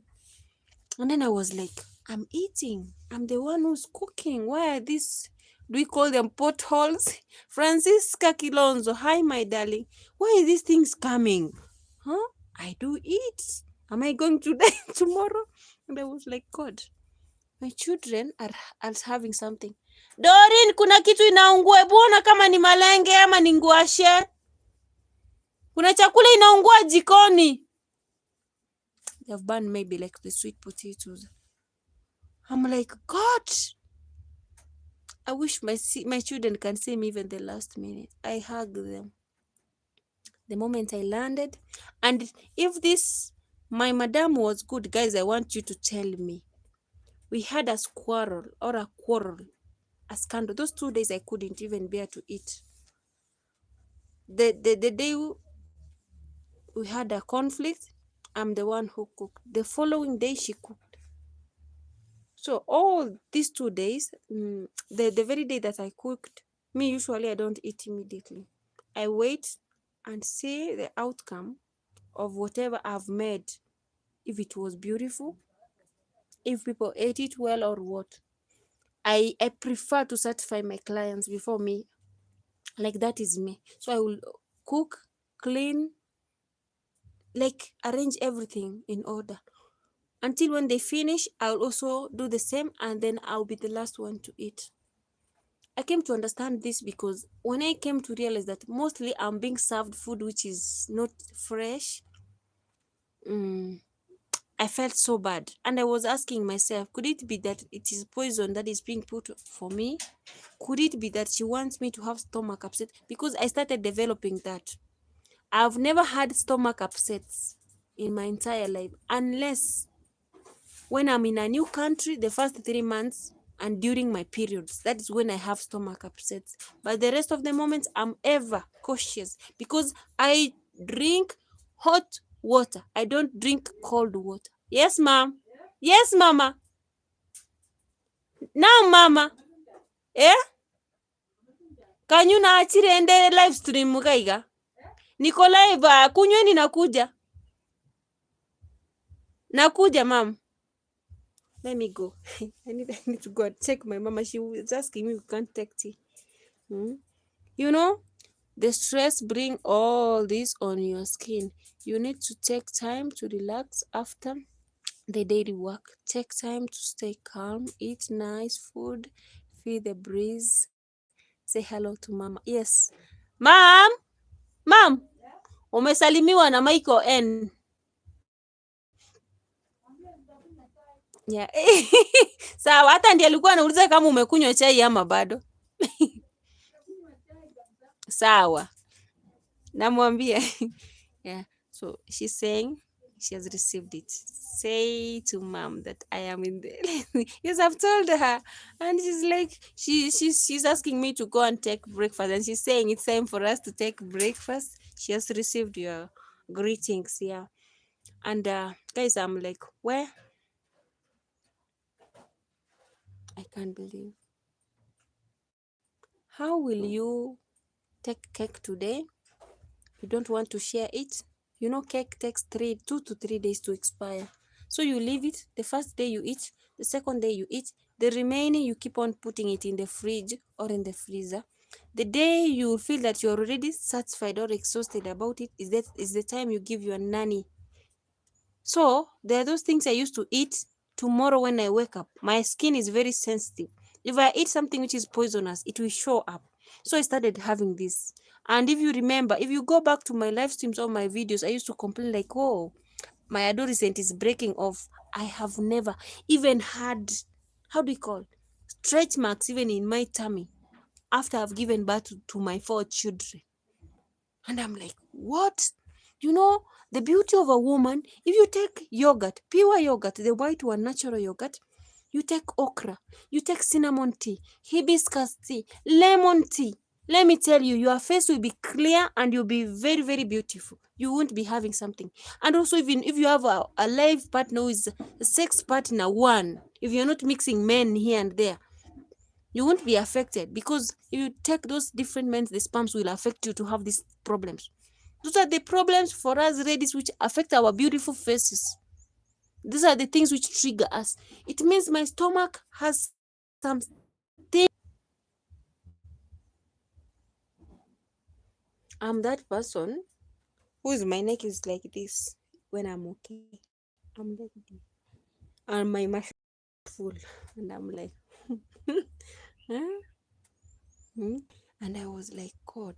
And then I was like, I'm eating. I'm the one who's cooking. Why are these? Do we call them potholes? Francisca Kilonzo, hi my darling. Why are these things coming? Huh? I do eat. Am I going to die tomorrow? And I was like, God, my children are having something. Dorin, kuna kitu inaungua. Hebu ona kama ni malenge ama ni nguashe. Kuna chakula inaungua jikoni. They've burned maybe like the sweet potatoes. I'm like, God, I wish my children can see me even the last minute. I hug them. The moment I landed. And if this, my madam was good, guys, I want you to tell me. We had a quarrel, a scandal. Those 2 days I couldn't even bear to eat. The day we had a conflict, I'm the one who cooked. The following day she cooked. So all these 2 days, the very day that I cooked, me usually I don't eat immediately. I wait and see the outcome of whatever I've made. If it was beautiful, if people ate it well or what. I prefer to satisfy my clients before me. Like that is me. So I will cook, clean, like arrange everything in order. Until when they finish, I'll also do the same, and then I'll be the last one to eat. I came to understand this because when I came to realize that mostly I'm being served food which is not fresh, I felt so bad. And I was asking myself, could it be that it is poison that is being put for me? Could it be that she wants me to have stomach upset? Because I started developing that. I've never had stomach upsets in my entire life, unless when I'm in a new country, the first 3 months, and during my periods. That is when I have stomach upsets. But the rest of the moments, I'm ever cautious because I drink hot water. I don't drink cold water. Yes, ma'am. Yes, mama. Now, mama. Eh? Can you na achire ende live stream mukaiga? Niko live, kunyweni nakuja. Nakuja, ma'am. Let me go. I need to go and check my mama. She was asking me, we can't take tea. You know, the stress bring all this on your skin. You need to take time to relax after the daily work. Take time to stay calm, eat nice food, feel the breeze, say hello to mama. Yes. Mom, umesalimiwa na Michael N. Yeah. Sawa, hata ndiye alikuwa anauliza kama umekunywa chai ama bado. Sawa. Namwambia. Yeah. So she's saying she has received it. Say to mom that I am in the yes, I've told her. And she's like, she's asking me to go and take breakfast. And she's saying it's time for us to take breakfast. She has received your greetings. Yeah. And guys, I'm like, where? I can't believe. How will you take cake today? You don't want to share it? You know, cake takes 2 to 3 days to expire. So you leave it. The first day you eat, the second day you eat, the remaining you keep on putting it in the fridge or in the freezer. The day you feel that you're already satisfied or exhausted about it is the time you give your nanny. So there are those things I used to eat tomorrow when I wake up. My skin is very sensitive. If I eat something which is poisonous, it will show up. So I started having this. And if you remember, if you go back to my live streams or my videos, I used to complain like, oh, my adolescent is breaking off. I have never even had, how do you call, stretch marks even in my tummy after I've given birth to my 4 children. And I'm like, what? You know, the beauty of a woman, if you take yogurt, pure yogurt, the white one, natural yogurt, you take okra, you take cinnamon tea, hibiscus tea, lemon tea, let me tell you, your face will be clear and you'll be very, very beautiful. You won't be having something. And also, even if you have a life partner who is a sex partner one, if you're not mixing men here and there, you won't be affected, because if you take those different men, the sperms will affect you to have these problems. Those are the problems for us ladies which affect our beautiful faces. These are the things which trigger us. It means my stomach has something. I'm that person whose my neck is like this when I'm okay. I'm like this. And my mushroom full. And I'm like, huh? Hmm? And I was like, God,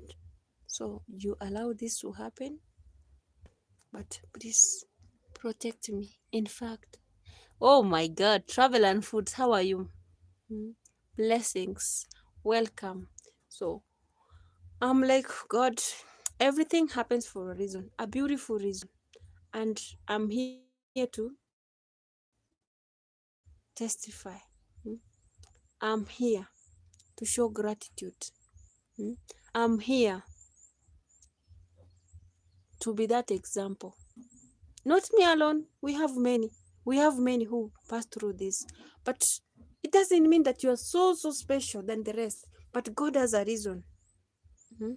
so you allow this to happen? But please protect me. In fact, oh my God, travel and foods, how are you? Hmm? Blessings, welcome. So I'm like, God, everything happens for a reason, a beautiful reason. And I'm here to testify. Hmm? I'm here to show gratitude. Hmm? I'm here to be that example. Not me alone. We have many. We have many who pass through this. But it doesn't mean that you are so special than the rest. But God has a reason. Mhm.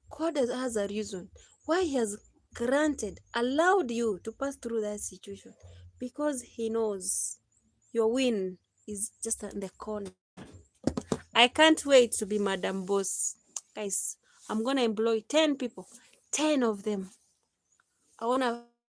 God has a reason why He has granted, allowed you to pass through that situation. Because He knows your win is just in the corner. I can't wait to be Madam Boss. Guys, I'm going to employ 10 people. 10 of them. I want to